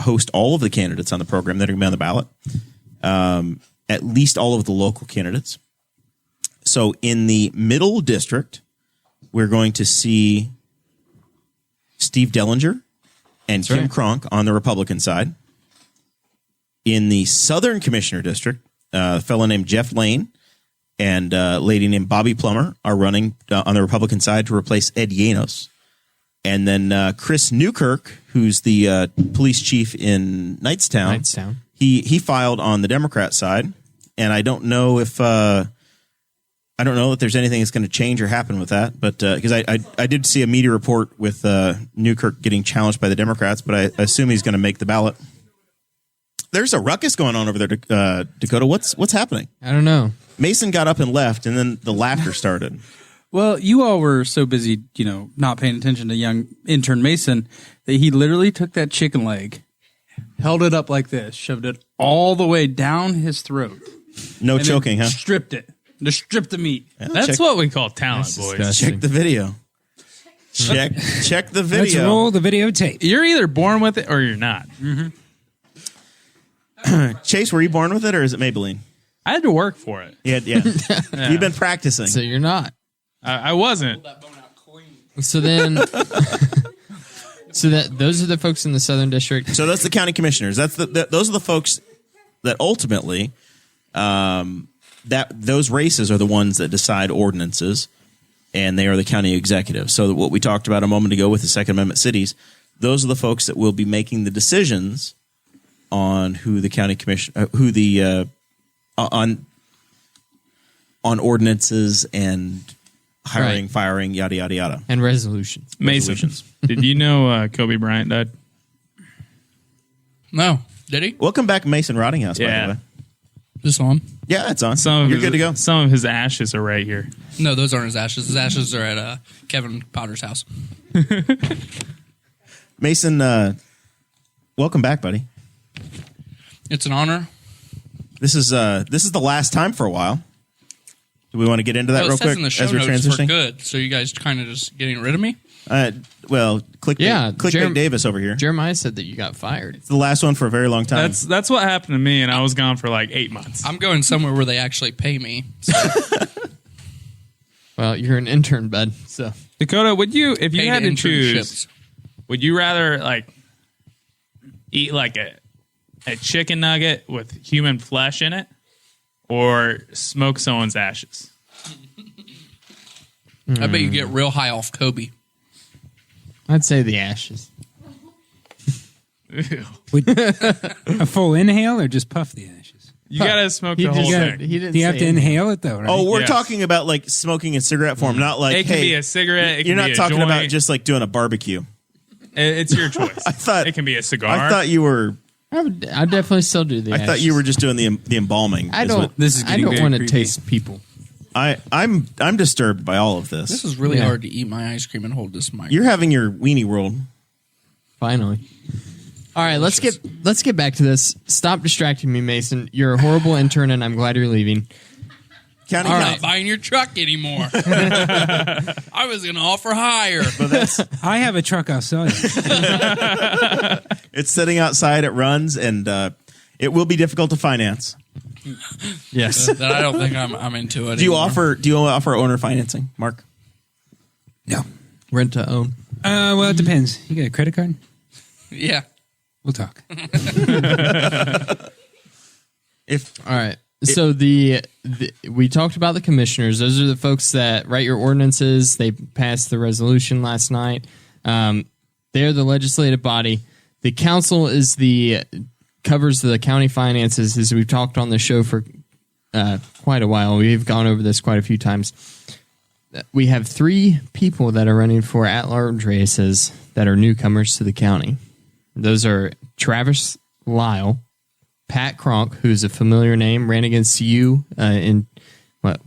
S2: host all of the candidates on the program that are going to be on the ballot, at least all of the local candidates. So in the middle district, we're going to see Steve Dellinger and Kim Cronk on the Republican side. In the Southern Commissioner District, a fellow named Jeff Lane and a lady named Bobby Plummer are running on the Republican side to replace Ed Yanos. And then Chris Newkirk, who's the police chief in Knightstown. He filed on the Democrat side. And I don't know if I don't know that there's anything that's going to change or happen with that, but because I did see a media report with Newkirk getting challenged by the Democrats, but I assume he's going to make the ballot. There's a ruckus going on over there, Dakota. What's happening?
S3: I don't know.
S2: Mason got up and left, and then the laughter started.
S6: Well, you all were so busy, not paying attention to young intern Mason that he literally took that chicken leg, held it up like this, shoved it all the way down his throat.
S2: No choking, huh?
S6: Stripped it. Just stripped the meat.
S5: Yeah, that's what we call talent, boys.
S3: Disgusting.
S2: Check the video. Check the video.
S4: Let's roll the videotape.
S5: You're either born with it or you're not.
S2: Mm-hmm. Chase, were you born with it or is it Maybelline?
S5: I had to work for it.
S2: Yeah. You've been practicing.
S3: So you're not.
S5: I wasn't.
S3: So then, those are the folks in the Southern District.
S2: So that's the county commissioners. Those are the folks that ultimately, those races are the ones that decide ordinances, and they are the county executive. So what we talked about a moment ago with the Second Amendment cities, those are the folks that will be making the decisions on who the county commission, on ordinances and hiring, firing, yada, yada, yada.
S3: And resolutions.
S5: Mason, did you know Kobe Bryant died?
S7: No. Did he?
S2: Welcome back, Mason Rottinghaus, by the way.
S7: This on?
S2: Yeah, it's on. You're good to go.
S5: Some of his ashes are right here.
S7: No, those aren't his ashes. His ashes are at Kevin Potter's house.
S2: Mason, welcome back, buddy.
S7: It's an honor.
S2: This is the last time for a while. Do we want to get into that real quick
S7: in the show
S2: as we're
S7: notes
S2: transitioning?
S7: for good. So you guys kind of just getting rid of me?
S2: Clickbait Davis over here.
S3: Jeremiah said that you got fired.
S2: It's the last one for a very long time.
S5: That's what happened to me, and I was gone for like 8 months.
S7: I'm going somewhere where they actually pay me. So.
S3: Well, you're an intern, bud. So
S5: Dakota, would you, if you
S7: Paid
S5: had to
S7: internships.
S5: choose, would you rather like eat like a chicken nugget with human flesh in it, or smoke someone's ashes?
S7: I bet you get real high off Kobe.
S3: I'd say the ashes.
S4: A full inhale or just puff the ashes?
S5: You gotta smoke the
S3: He
S5: whole
S3: just-
S5: thing.
S3: He didn't
S4: Do you have
S3: say
S4: to
S3: anything.
S4: inhale it though, right?
S2: Oh, we're
S5: Yes.
S2: talking about like smoking in cigarette form, not like
S5: It can
S2: hey,
S5: be a cigarette. It
S2: you're
S5: can
S2: not
S5: be a
S2: talking
S5: joint.
S2: about just like doing a barbecue.
S5: It's your choice.
S2: I thought
S5: it can be a cigar.
S2: I thought you were.
S3: I definitely still do the
S2: I
S3: ashes.
S2: thought you were just doing the embalming.
S3: I
S2: is
S3: don't.
S2: what-
S6: This is
S3: I
S6: getting
S3: don't
S6: very
S3: want to
S6: creepy.
S3: taste people.
S2: I'm disturbed by all of this.
S7: This is really
S3: Yeah.
S7: hard to eat my ice cream and hold this mic.
S2: You're having your weenie world.
S3: Finally. All right, let's get back to this. Stop distracting me, Mason. You're a horrible intern, and I'm glad you're leaving.
S2: County
S7: I'm
S2: council.
S7: not buying your truck anymore. I was going to offer higher.
S4: I have a truck I'll sell you.
S2: It's sitting outside. It runs, and it will be difficult to finance.
S3: Yes.
S7: That I don't think I'm into it.
S2: Do you
S7: anymore.
S2: offer owner financing, Mark?
S4: No.
S3: Rent to own.
S4: Well, it depends. You got a credit card?
S7: Yeah.
S4: We'll talk.
S3: All right. So we talked about the commissioners. Those are the folks that write your ordinances. They passed the resolution last night. They're the legislative body. The council is covers the county finances, as we've talked on the show for quite a while. We've gone over this quite a few times. We have 3 people that are running for at-large races that are newcomers to the county. Those are Travis Lyle, Pat Kronk, who's a familiar name, ran against you in when was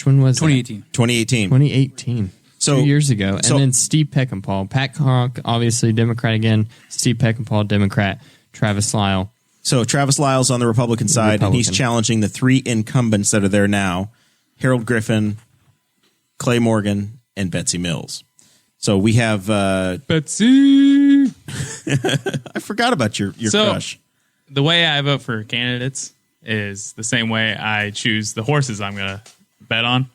S6: 2018.
S2: 2018.
S3: 2018.
S2: So
S3: 2 years ago. And then Steve Peckinpah. Pat Kronk, obviously Democrat again. Steve Peckinpah, Democrat. Travis Lyle.
S2: So Travis Lyle's on the Republican side, and he's challenging the 3 incumbents that are there now: Harold Griffin, Clay Morgan, and Betsy Mills. So we have
S5: Betsy.
S2: I forgot about your crush.
S5: The way I vote for candidates is the same way I choose the horses I'm going to bet on.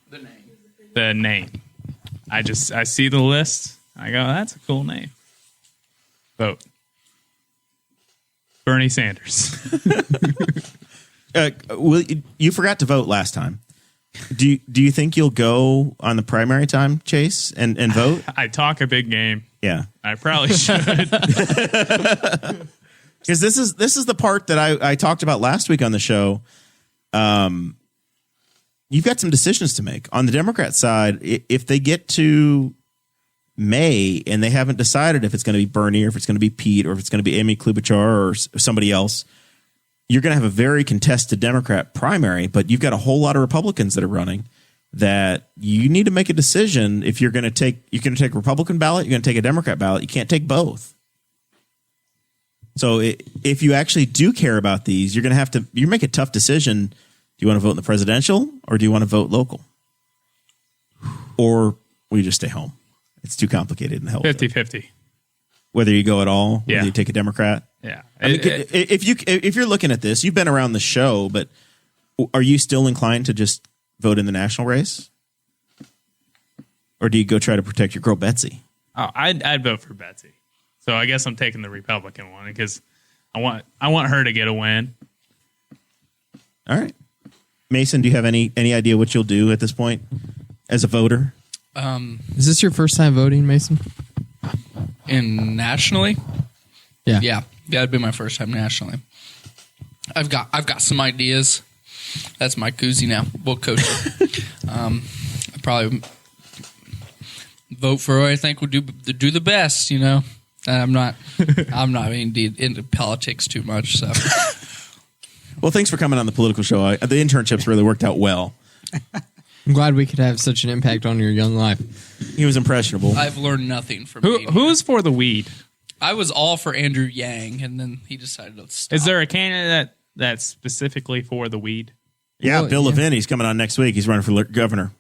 S5: The name. I see the list. I go, that's a cool name. Vote. Bernie Sanders.
S2: You forgot to vote last time. Do you think you'll go on the primary time, Chase, and vote?
S5: I talk a big game.
S2: Yeah,
S5: I probably should.
S2: Because this is the part that I talked about last week on the show. you've got some decisions to make. On the Democrat side, if they get to May and they haven't decided if it's going to be Bernie or if it's going to be Pete or if it's going to be Amy Klobuchar or somebody else, you're going to have a very contested Democrat primary, but you've got a whole lot of Republicans that are running that you need to make a decision. If you're going to take a Republican ballot, you're going to take a Democrat ballot. You can't take both. So if you actually do care about these, you're going to have to make a tough decision. Do you want to vote in the presidential or do you want to vote local? Or will you just stay home? It's too complicated in the health.
S5: 50-50.
S2: Whether you go at all,
S5: yeah.
S2: Whether you take a Democrat.
S5: Yeah.
S2: I mean, if you're looking at this, you've been around the show, but are you still inclined to just vote in the national race? Or do you go try to protect your girl Betsy?
S5: Oh, I'd vote for Betsy. So I guess I'm taking the Republican one because I want her to get a win.
S2: All right. Mason, do you have any idea what you'll do at this point as a voter?
S3: Is this your first time voting, Mason?
S7: Nationally?
S3: Yeah.
S7: Yeah. That'd be my first time nationally. I've got some ideas. That's my koozie now. We'll coach it. I probably vote for who I think would do the best, you know. I'm not indeed into politics too much, so.
S2: Well, thanks for coming on the political show. The internships really worked out well.
S3: I'm glad we could have such an impact on your young life.
S2: He was impressionable.
S7: I've learned nothing from
S5: Who's for the weed?
S7: I was all for Andrew Yang, and then he decided to stop.
S5: Is there a candidate that's specifically for the weed?
S2: Yeah, Bill Levin. He's coming on next week. He's running for governor.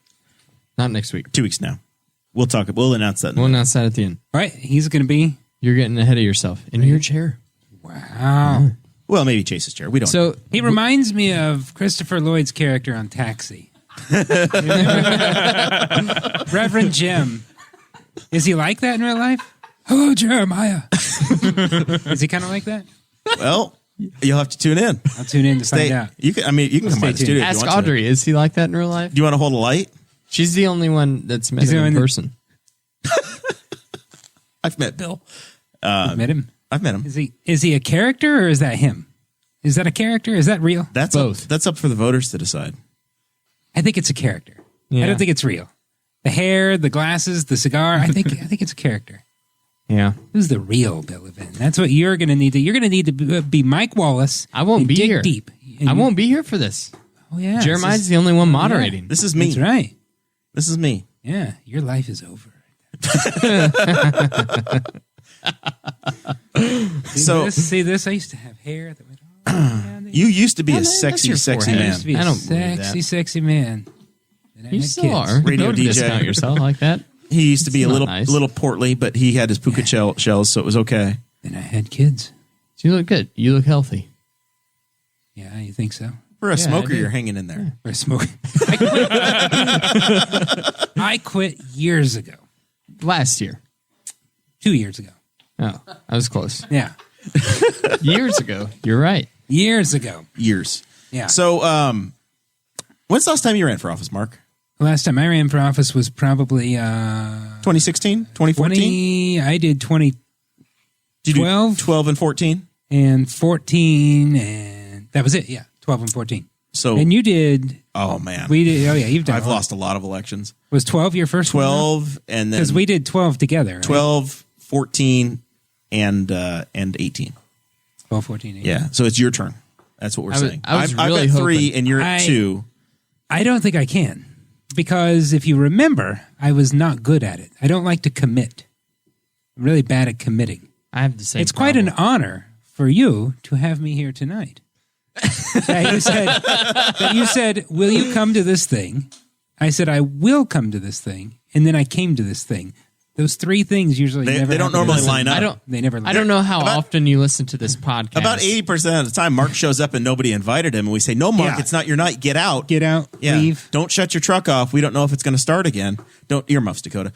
S3: Not next week.
S2: 2 weeks now. We'll talk. We'll announce that.
S3: We'll announce that at the end.
S4: All right, he's going to be.
S3: You're getting ahead of yourself in your chair.
S4: Wow.
S2: Well, maybe Chase's chair. We don't.
S3: So
S4: he reminds me of Christopher Lloyd's character on Taxi. Reverend Jim. Is he like that in real life? Hello, Jeremiah. Is he kind of like that?
S2: Well, you'll have to tune in.
S4: I'll tune in to find out.
S2: You can come by the studio.
S3: Ask Audrey. Is he like that in real life?
S2: Do you want to hold a light?
S3: She's the only one that's met him in person.
S2: I've met Bill.
S4: Met him.
S2: I've met him.
S4: Is he a character or is that him? Is that a character? Is that real?
S2: That's both. That's up for the voters to decide.
S4: I think it's a character.
S3: Yeah.
S4: I don't think it's real. The hair, the glasses, the cigar. I think it's a character.
S3: Yeah.
S4: Who's the real Bill Levin? That's what you're going to need to. You're going to need to be Mike Wallace.
S3: I won't be
S4: dig
S3: here.
S4: Deep.
S3: I won't be here for this.
S4: Oh yeah.
S3: Jeremiah's the only one moderating.
S2: Yeah. This is me.
S4: That's right.
S2: This is me.
S4: Yeah. Your life is over. See this? I used to have hair that went all around.
S2: You used to be a sexy man.
S4: I used to be a sexy man.
S3: You still are.
S2: Radio
S3: Don't
S2: DJ.
S3: discount yourself like that.
S2: He used to be a
S3: nice.
S2: little portly, but he had his puka shells, so it was okay.
S4: Then I had kids.
S3: So you look good. You look healthy.
S4: Yeah, you think so?
S2: For a smoker, you're hanging in there.
S4: For a smoker. I quit years ago.
S3: Last year.
S4: 2 years ago.
S3: Oh, I was close.
S4: Yeah.
S3: Years ago. You're right.
S4: Years ago.
S2: Years.
S4: Yeah.
S2: So, when's the last time you ran for office, Mark?
S4: The last time I ran for office was probably
S2: 2016, 2014?
S4: I did 2012.
S2: 12 and 14?
S4: And 14, and that was it. Yeah, 12 and 14.
S2: So,
S4: and you did.
S2: Oh, man.
S4: We did. Oh, yeah, you've done.
S2: I've lost a lot of elections.
S4: Was 12 your first
S2: 12, and then.
S4: Because we did 12 together. Right?
S2: 12, 14, and 18.
S4: 12, 14, 18.
S2: Yeah, so it's your turn. That's what we're saying.
S3: I've
S2: got 3, and you're at 2.
S4: I don't think I can. Because if you remember, I was not good at it. I don't like to commit. I'm really bad at committing.
S3: I have the same
S4: It's quite an honor for you to have me here tonight. that you said, will you come to this thing? I said, I will come to this thing. And then I came to this thing. Those 3 things usually never
S2: They don't normally line up.
S4: They never.
S3: I don't know how often you listen to this podcast.
S2: About 80% of the time, Mark shows up and nobody invited him, and we say, "No, Mark,
S4: Yeah.
S2: it's not your night. Get out.
S4: Get out.
S2: Yeah.
S4: Leave.
S2: Don't shut your truck off. We don't know if it's going to start again. Don't earmuffs, Dakota.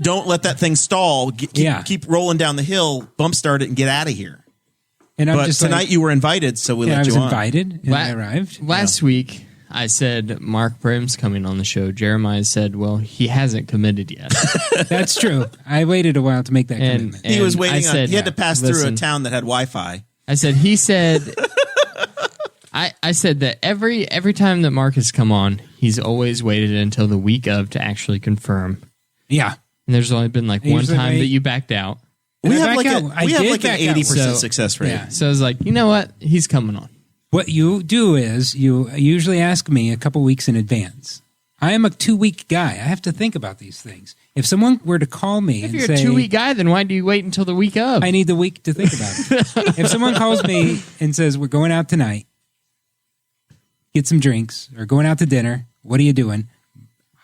S2: Don't let that thing stall. Keep rolling down the hill. Bump start it and get out of here."
S4: And
S2: but tonight you were invited, so we let you on.
S4: I was invited, and I arrived.
S3: Last week, I said Mark Brim's coming on the show. Jeremiah said, well, he hasn't committed yet.
S4: That's true. I waited a while to make that commitment.
S2: He was waiting. He had to pass through a town that had Wi-Fi.
S3: I said, I said that every time that Mark has come on, he's always waited until the week of to actually confirm.
S4: Yeah.
S3: And there's only been like one time that you backed out.
S2: We have like an 80% success rate.
S4: Yeah.
S3: So I was like, you know what? He's coming on.
S4: What you do is you usually ask me a couple weeks in advance. I am a 2-week guy. I have to think about these things. If someone were to call me
S3: If
S4: and
S3: you're
S4: say,
S3: a 2-week guy, then why do you wait until the week of?
S4: I need the week to think about it. If someone calls me and says, we're going out tonight, get some drinks, or going out to dinner, what are you doing?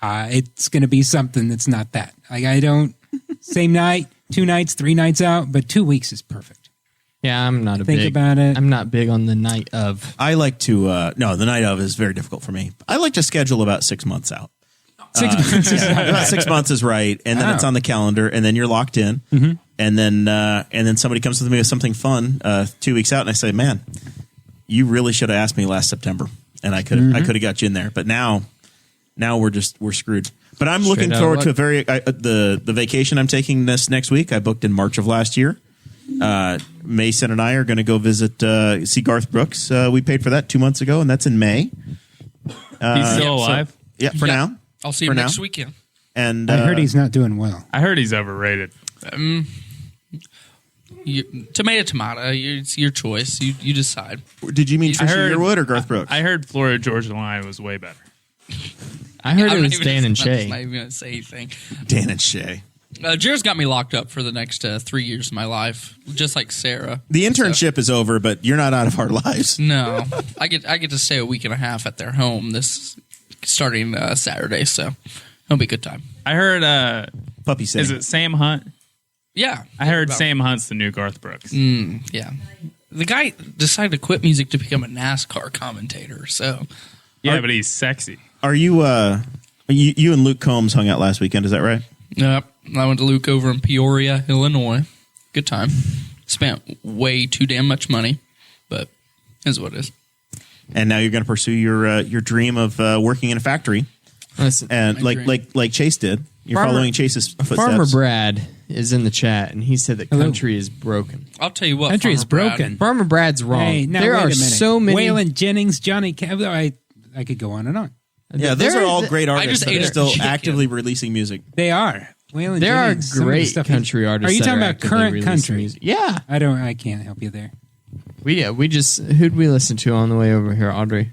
S4: It's going to be something that's not that. Like, I don't, same night, 2 nights, 3 nights out, but 2 weeks is perfect.
S3: Yeah, I'm not
S4: Think about it.
S3: I'm not big on the night of.
S2: I like to, no, the night of is very difficult for me. I like to schedule about 6 months out.
S4: 6 months is
S2: About 6 months is right, and then it's on the calendar, and then you're locked in, and then somebody comes with me with something fun 2 weeks out, and I say, "Man, you really should have asked me last September, and I could have got you in there." But now we're screwed. But I'm looking forward to the vacation I'm taking this next week. I booked in March of last year. Mason and I are going to go visit see Garth Brooks. We paid for that 2 months ago, and that's in May.
S5: He's still alive.
S2: For now.
S7: I'll see him next weekend.
S2: And
S4: I heard he's not doing well.
S5: I heard he's overrated.
S7: Tomato. It's your choice. You decide.
S2: Did you mean Trisha Yearwood or Garth Brooks?
S5: I heard Florida Georgia Line was way better.
S3: I heard it was Dan and Shay.
S7: I'm not even going to say anything.
S2: Dan and Shay.
S7: Jared's got me locked up for the next 3 years of my life, just like Sarah.
S2: The internship is over, but you're not out of our lives.
S7: No, I get to stay a week and a half at their home starting Saturday, so it'll be a good time.
S5: I heard
S2: Puppy Sam.
S5: Is it Sam Hunt?
S7: Yeah,
S5: I heard Sam Hunt's the new Garth Brooks.
S7: Yeah, the guy decided to quit music to become a NASCAR commentator. So
S5: yeah, but he's sexy.
S2: Are you you and Luke Combs hung out last weekend? Is that right?
S7: Yep. I went to Luke over in Peoria, Illinois. Good time. Spent way too damn much money, but is what it is.
S2: And now you're going to pursue your dream of working in a factory, and like Chase did. You're following Chase's footsteps.
S3: Farmer Brad is in the chat, and he said that country is broken.
S7: I'll tell you what,
S4: Country is broken.
S3: Farmer Brad's wrong.
S4: Hey, now,
S3: there
S4: wait a
S3: are
S4: minute.
S3: so many.
S4: Waylon Jennings, Johnny Cash. I could go on and on.
S2: Yeah, those are all great
S7: I
S2: artists
S7: just
S2: that
S7: ate
S2: are
S7: a
S2: still
S7: chicken.
S2: actively releasing music.
S4: They are. Waylon
S3: There
S4: Jennings,
S3: are
S4: some of the
S3: great
S4: stuff
S3: country artists.
S4: Are you
S3: that
S4: talking about
S3: actively
S4: current
S3: releasing
S4: country?
S3: music. Yeah,
S4: I can't help you there.
S3: we just who'd we listen to on the way over here, Audrey?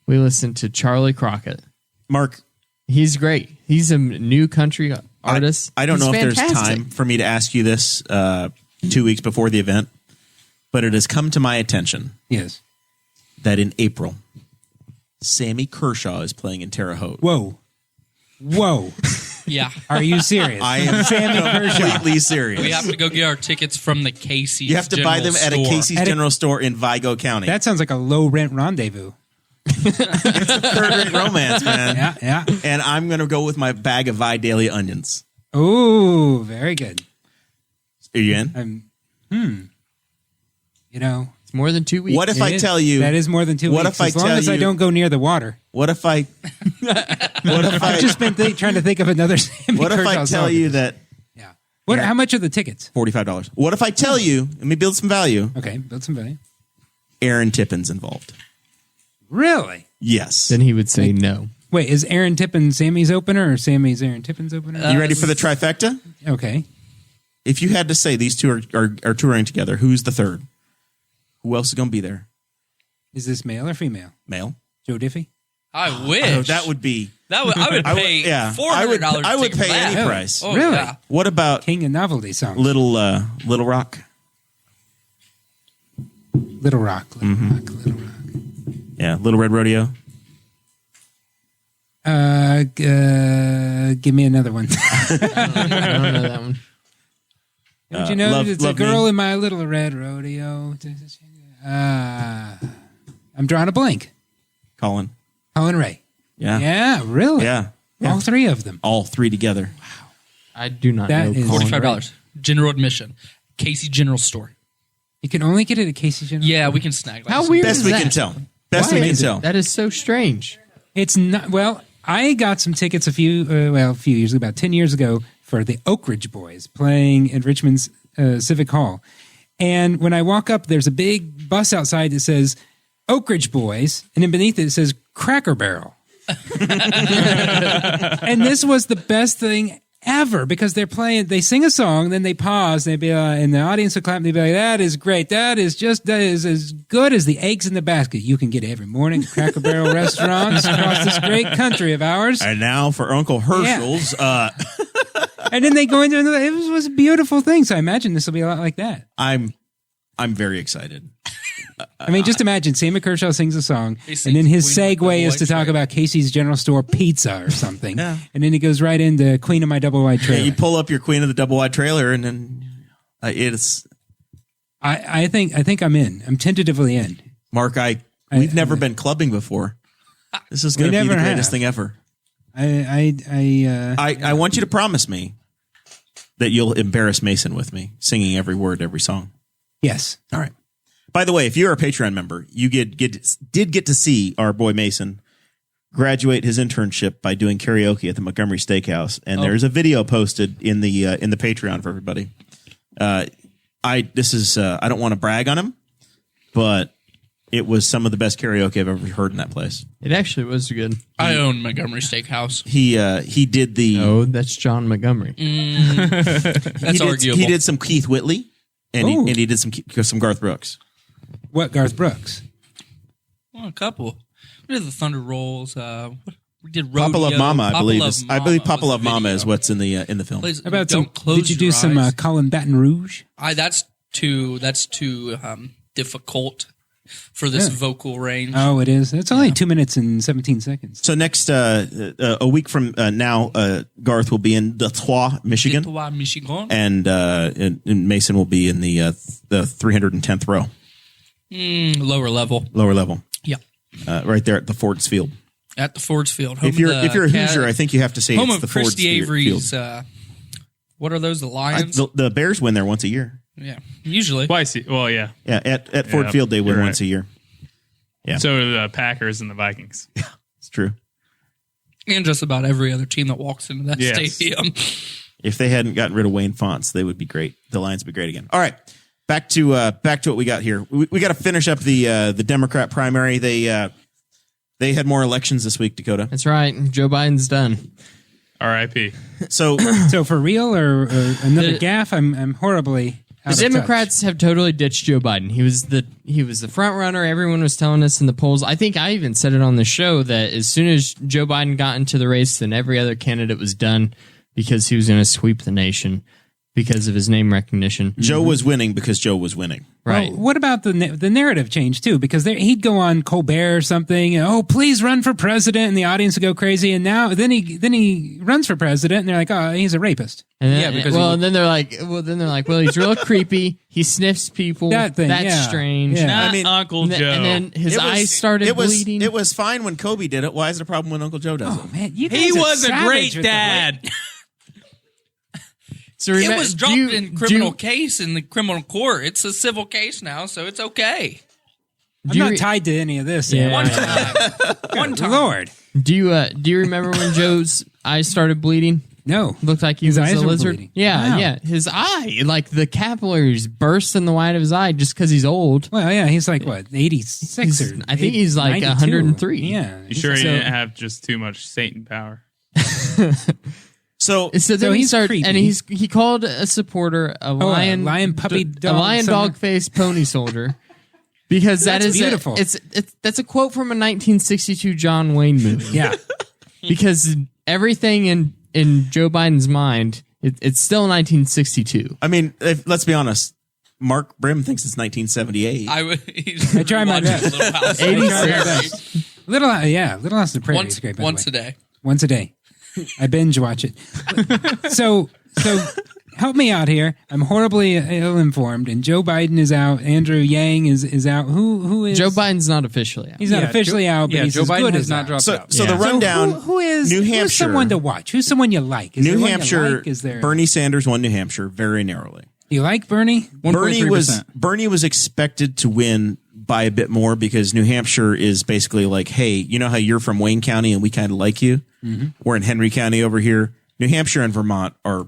S3: We listened to Charlie Crockett.
S2: Mark,
S3: he's great. He's a new country artist.
S2: I don't
S3: He's
S2: know if
S3: fantastic.
S2: there's time for me to ask you this 2 weeks before the event, but it has come to my attention
S4: Yes.
S2: that in April, Sammy Kershaw is playing in Terre Haute.
S4: Whoa.
S7: Yeah.
S4: Are you serious?
S2: I am completely serious.
S7: We have to go get our tickets from the Casey's.
S2: You have to buy them at a Casey's
S4: At a-
S2: General Store in Vigo County.
S4: That sounds like a low rent rendezvous.
S2: Third-rate romance, man.
S4: Yeah.
S2: And I'm going to go with my bag of Vidalia onions.
S4: Ooh, very good.
S2: Are you in?
S4: You know,
S3: It's more than 2 weeks.
S2: What if I tell you?
S4: that is more than 2
S2: What
S4: weeks.
S2: if I
S4: as long
S2: tell
S4: as I
S2: you-
S4: don't go near the water.
S2: What if I? What if
S4: I've
S2: I?
S4: just been trying to think of another. Sammy
S2: What if I
S4: Kershaw
S2: tell
S4: song.
S2: you that
S4: Yeah. What? How much are the tickets?
S2: $45? What if I tell you? Let me build some value.
S4: Okay, build some value.
S2: Aaron Tippin's involved.
S4: Really?
S2: Yes.
S3: Then he would say no.
S4: Wait, is Aaron Tippin Sammy's opener or Sammy's Aaron Tippin's opener?
S2: You ready for the trifecta?
S4: Okay.
S2: If you had to say these two are touring together, who's the third? Who else is going to be there?
S4: Is this male or female?
S2: Male.
S4: Joe Diffie?
S7: I wish.
S2: Oh, that would be.
S7: I would pay $400.
S2: I would pay
S7: for that.
S2: any price.
S7: Oh,
S4: Really?
S7: yeah.
S2: What about
S4: King of novelty songs.
S2: Little Rock?
S4: Little Rock. Little Rock.
S2: Yeah, Little Red Rodeo.
S4: Give me another one.
S3: I don't know that one.
S4: Don't you know
S2: Love-
S4: it's
S2: Love
S4: a girl
S2: Me.
S4: in my little red rodeo? I'm drawing a blank.
S2: Colin.
S4: Colin Ray.
S2: Yeah.
S4: Yeah, really?
S2: Yeah.
S4: All three of them.
S2: All three together.
S3: I do not
S4: That
S3: know.
S4: is-
S3: Colin
S7: $45. General admission. Casey General Store.
S4: You can only get it at Casey General.
S7: Yeah, we can snag that.
S3: How weird
S2: Best
S3: is
S2: we
S3: that?
S2: can tell. Best
S3: Why
S2: we can
S3: is it?
S2: tell.
S3: That is so strange.
S4: It's not. Well, I got some tickets a few years ago, about 10 years ago, for the Oak Ridge Boys playing at Richmond's Civic Hall. And when I walk up, there's a big bus outside that says, Oak Ridge Boys, and then beneath it says Cracker Barrel. And this was the best thing ever because they sing a song, then they pause, and they'd be and the audience would clap, and they'd be like, that is great. That is as good as the eggs in the basket you can get every morning at Cracker Barrel restaurants across this great country of ours.
S2: And now for Uncle Herschel's. Yeah.
S4: And then they go into another, it was a beautiful thing. So I imagine this will be a lot like that.
S2: I'm very excited.
S4: I mean, just imagine Sammy Kershaw sings a song, and then his segue is to talk about Casey's General Store pizza or something.
S2: Yeah.
S4: And then he goes right into Queen of My Double Wide Trailer.
S2: Yeah, you pull up your Queen of the Double Wide Trailer, and then it's.
S4: I think I'm in. I'm tentatively in.
S2: Mark, we've never been clubbing before. This is going to be the greatest thing ever. I want you to promise me that you'll embarrass Mason with me, singing every word, every song.
S4: Yes.
S2: All right. By the way, if you're a Patreon member, you did get to see our boy Mason graduate his internship by doing karaoke at the Montgomery Steakhouse, and there's a video posted in the Patreon for everybody. I don't want to brag on him, but it was some of the best karaoke I've ever heard in that place.
S3: It actually was good.
S7: I own Montgomery Steakhouse.
S2: He did the.
S3: Oh, that's John Montgomery.
S7: That's arguable.
S2: He did some Keith Whitley, and he did some Garth Brooks.
S4: What Garth Brooks?
S7: Well, a couple. We did the Thunder Rolls. We did Rodeo.
S2: Papa Love Mama, I believe. I believe Papa Love Mama is what's in the film.
S7: How
S4: about did you do some Colin Baton Rouge?
S7: That's too difficult for this vocal range.
S4: Oh, it is. It's only 2 minutes and 17 seconds.
S2: So next, a week from now, Garth will be in Detroit, Michigan.
S7: Detroit, Michigan.
S2: And Mason will be in the 310th row.
S7: Lower level. Yeah.
S2: Right there at the Ford's Field.
S7: At the Ford's Field.
S2: If you're a Hoosier, I think you have to say
S7: home
S2: it's
S7: of
S2: the Ford's
S7: Christy Avery's.
S2: Field.
S7: What are those? The Lions.
S2: The Bears win there once a year.
S7: Yeah, usually
S5: twice. Well, yeah.
S2: Yeah, at Ford Field they win once a year. Yeah.
S5: So are the Packers and the Vikings.
S2: Yeah, it's true.
S7: And just about every other team that walks into that stadium.
S2: If they hadn't gotten rid of Wayne Fonts, they would be great. The Lions would be great again. All right. Back to what we got here. We got to finish up the Democrat primary. They had more elections this week, Dakota.
S3: That's right. Joe Biden's done.
S5: R.I.P.
S2: So
S4: for real or another gaffe? I'm horribly.
S3: The Democrats have totally ditched Joe Biden. He was the front runner. Everyone was telling us in the polls. I think I even said it on the show that as soon as Joe Biden got into the race, then every other candidate was done because he was going to sweep the nation because of his name recognition.
S2: Joe was winning because Joe was winning.
S3: Right.
S4: Well, what about the narrative change too? Because he'd go on Colbert or something. And, please run for president, and the audience would go crazy. And then he runs for president, and they're like, oh, he's a rapist.
S3: And then they're like, he's real creepy. He sniffs people. That's strange.
S4: Yeah.
S5: Not Uncle Joe.
S3: And then his eyes started bleeding.
S2: It was fine when Kobe did it. Why is it a problem when Uncle Joe does it?
S4: Oh man, he
S5: was a great dad.
S3: So
S7: it was dropped in criminal case in the criminal court. It's a civil case now, so it's okay.
S4: I'm not tied to any of this.
S3: Yeah.
S7: One time.
S4: Lord.
S3: Do you remember when Joe's eyes started bleeding?
S4: No.
S3: Looked like he
S4: His
S3: was
S4: eyes
S3: a
S4: were
S3: lizard.
S4: bleeding.
S3: Yeah,
S4: Wow.
S3: yeah. His eye, like the capillaries burst in the white of his eye just because he's old.
S4: Well, yeah, he's like, what, 86 or
S3: I think he's like
S4: 92.
S3: 103.
S4: Yeah.
S5: You sure he didn't have just too much Satan power?
S2: So
S3: then
S4: he's creepy.
S3: and he called a supporter a lion
S4: puppy dog,
S3: a lion dog faced pony soldier because
S4: That's beautiful.
S3: That's a quote from a 1962 John Wayne movie.
S4: Yeah.
S3: Because everything in Joe Biden's mind, it's still 1962.
S2: I mean, let's be honest. Mark Brim thinks it's 1978.
S4: I try my best. Little House on the Prairie is great.
S7: Once a day.
S4: Once a day. I binge watch it. So help me out here. I'm horribly ill-informed, and Joe Biden is out. Andrew Yang is out. Who is
S3: Joe Biden's not officially out.
S4: He's not officially out, but he's
S6: Joe
S4: as
S6: Biden
S4: good
S6: has
S4: as
S6: not
S4: out.
S6: dropped out.
S2: So the rundown.
S4: Who is
S2: New Hampshire?
S4: Who's someone to watch? Who's someone you like? Is
S2: New
S4: there one you
S2: Hampshire.
S4: like? Is there
S2: Bernie Sanders won New Hampshire very narrowly.
S4: Do you like Bernie?
S6: 1.3%.
S2: Bernie was expected to win by a bit more because New Hampshire is basically like, hey, you know how you're from Wayne County and we kind of like you? Mm-hmm. We're in Henry County over here. New Hampshire and Vermont are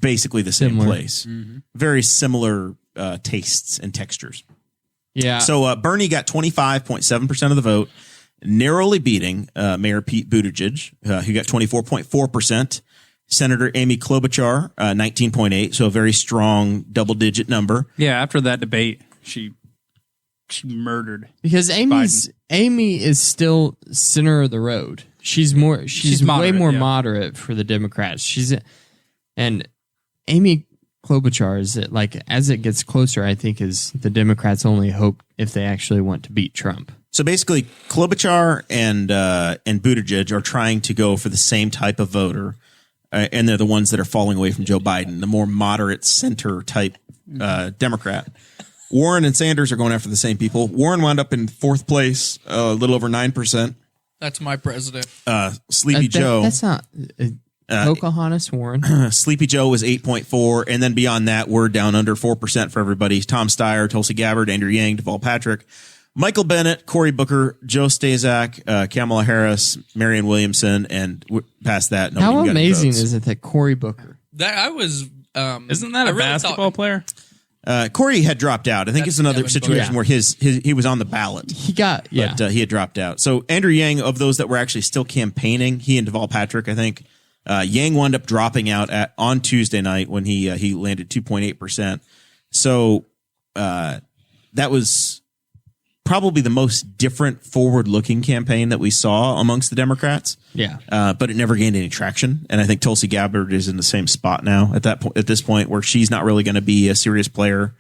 S2: basically the same place. Mm-hmm. Very similar tastes and textures.
S3: Yeah.
S2: So Bernie got 25.7% of the vote, narrowly beating Mayor Pete Buttigieg, who got 24.4%. Senator Amy Klobuchar, 19.8%, so a very strong double-digit number.
S6: Yeah, after that debate, she murdered.
S3: Because Amy is still center of the road. She's way more moderate for the Democrats. And Amy Klobuchar is as it gets closer, I think is the Democrats' only hope if they actually want to beat Trump.
S2: So basically, Klobuchar and Buttigieg are trying to go for the same type of voter, and they're the ones that are falling away from Joe Biden, the more moderate center type Democrat. Warren and Sanders are going after the same people. Warren wound up in fourth place, a little over 9%.
S7: That's my president.
S2: Sleepy Joe.
S3: That's not Pocahontas Warren.
S2: Sleepy Joe was 8.4%, and then beyond that, we're down under 4% for everybody. Tom Steyer, Tulsi Gabbard, Andrew Yang, Deval Patrick, Michael Bennet, Cory Booker, Joe Staszak, Kamala Harris, Marianne Williamson, and past that, nobody
S3: How
S2: got any
S3: amazing
S2: votes.
S3: is it that Cory Booker?
S7: That I was.
S5: Isn't that a basketball player?
S2: Corey had dropped out. I think
S7: That's
S2: it's another
S7: Devin
S2: situation
S3: Booker.
S2: where he was on the ballot.
S3: He got
S2: But he had dropped out. So Andrew Yang, of those that were actually still campaigning, he and Deval Patrick, I think, Yang wound up dropping out on Tuesday night when he landed 2.8%. So that was probably the most different forward-looking campaign that we saw amongst the Democrats.
S3: Yeah.
S2: But it never gained any traction. And I think Tulsi Gabbard is in the same spot now at this point where she's not really going to be a serious player.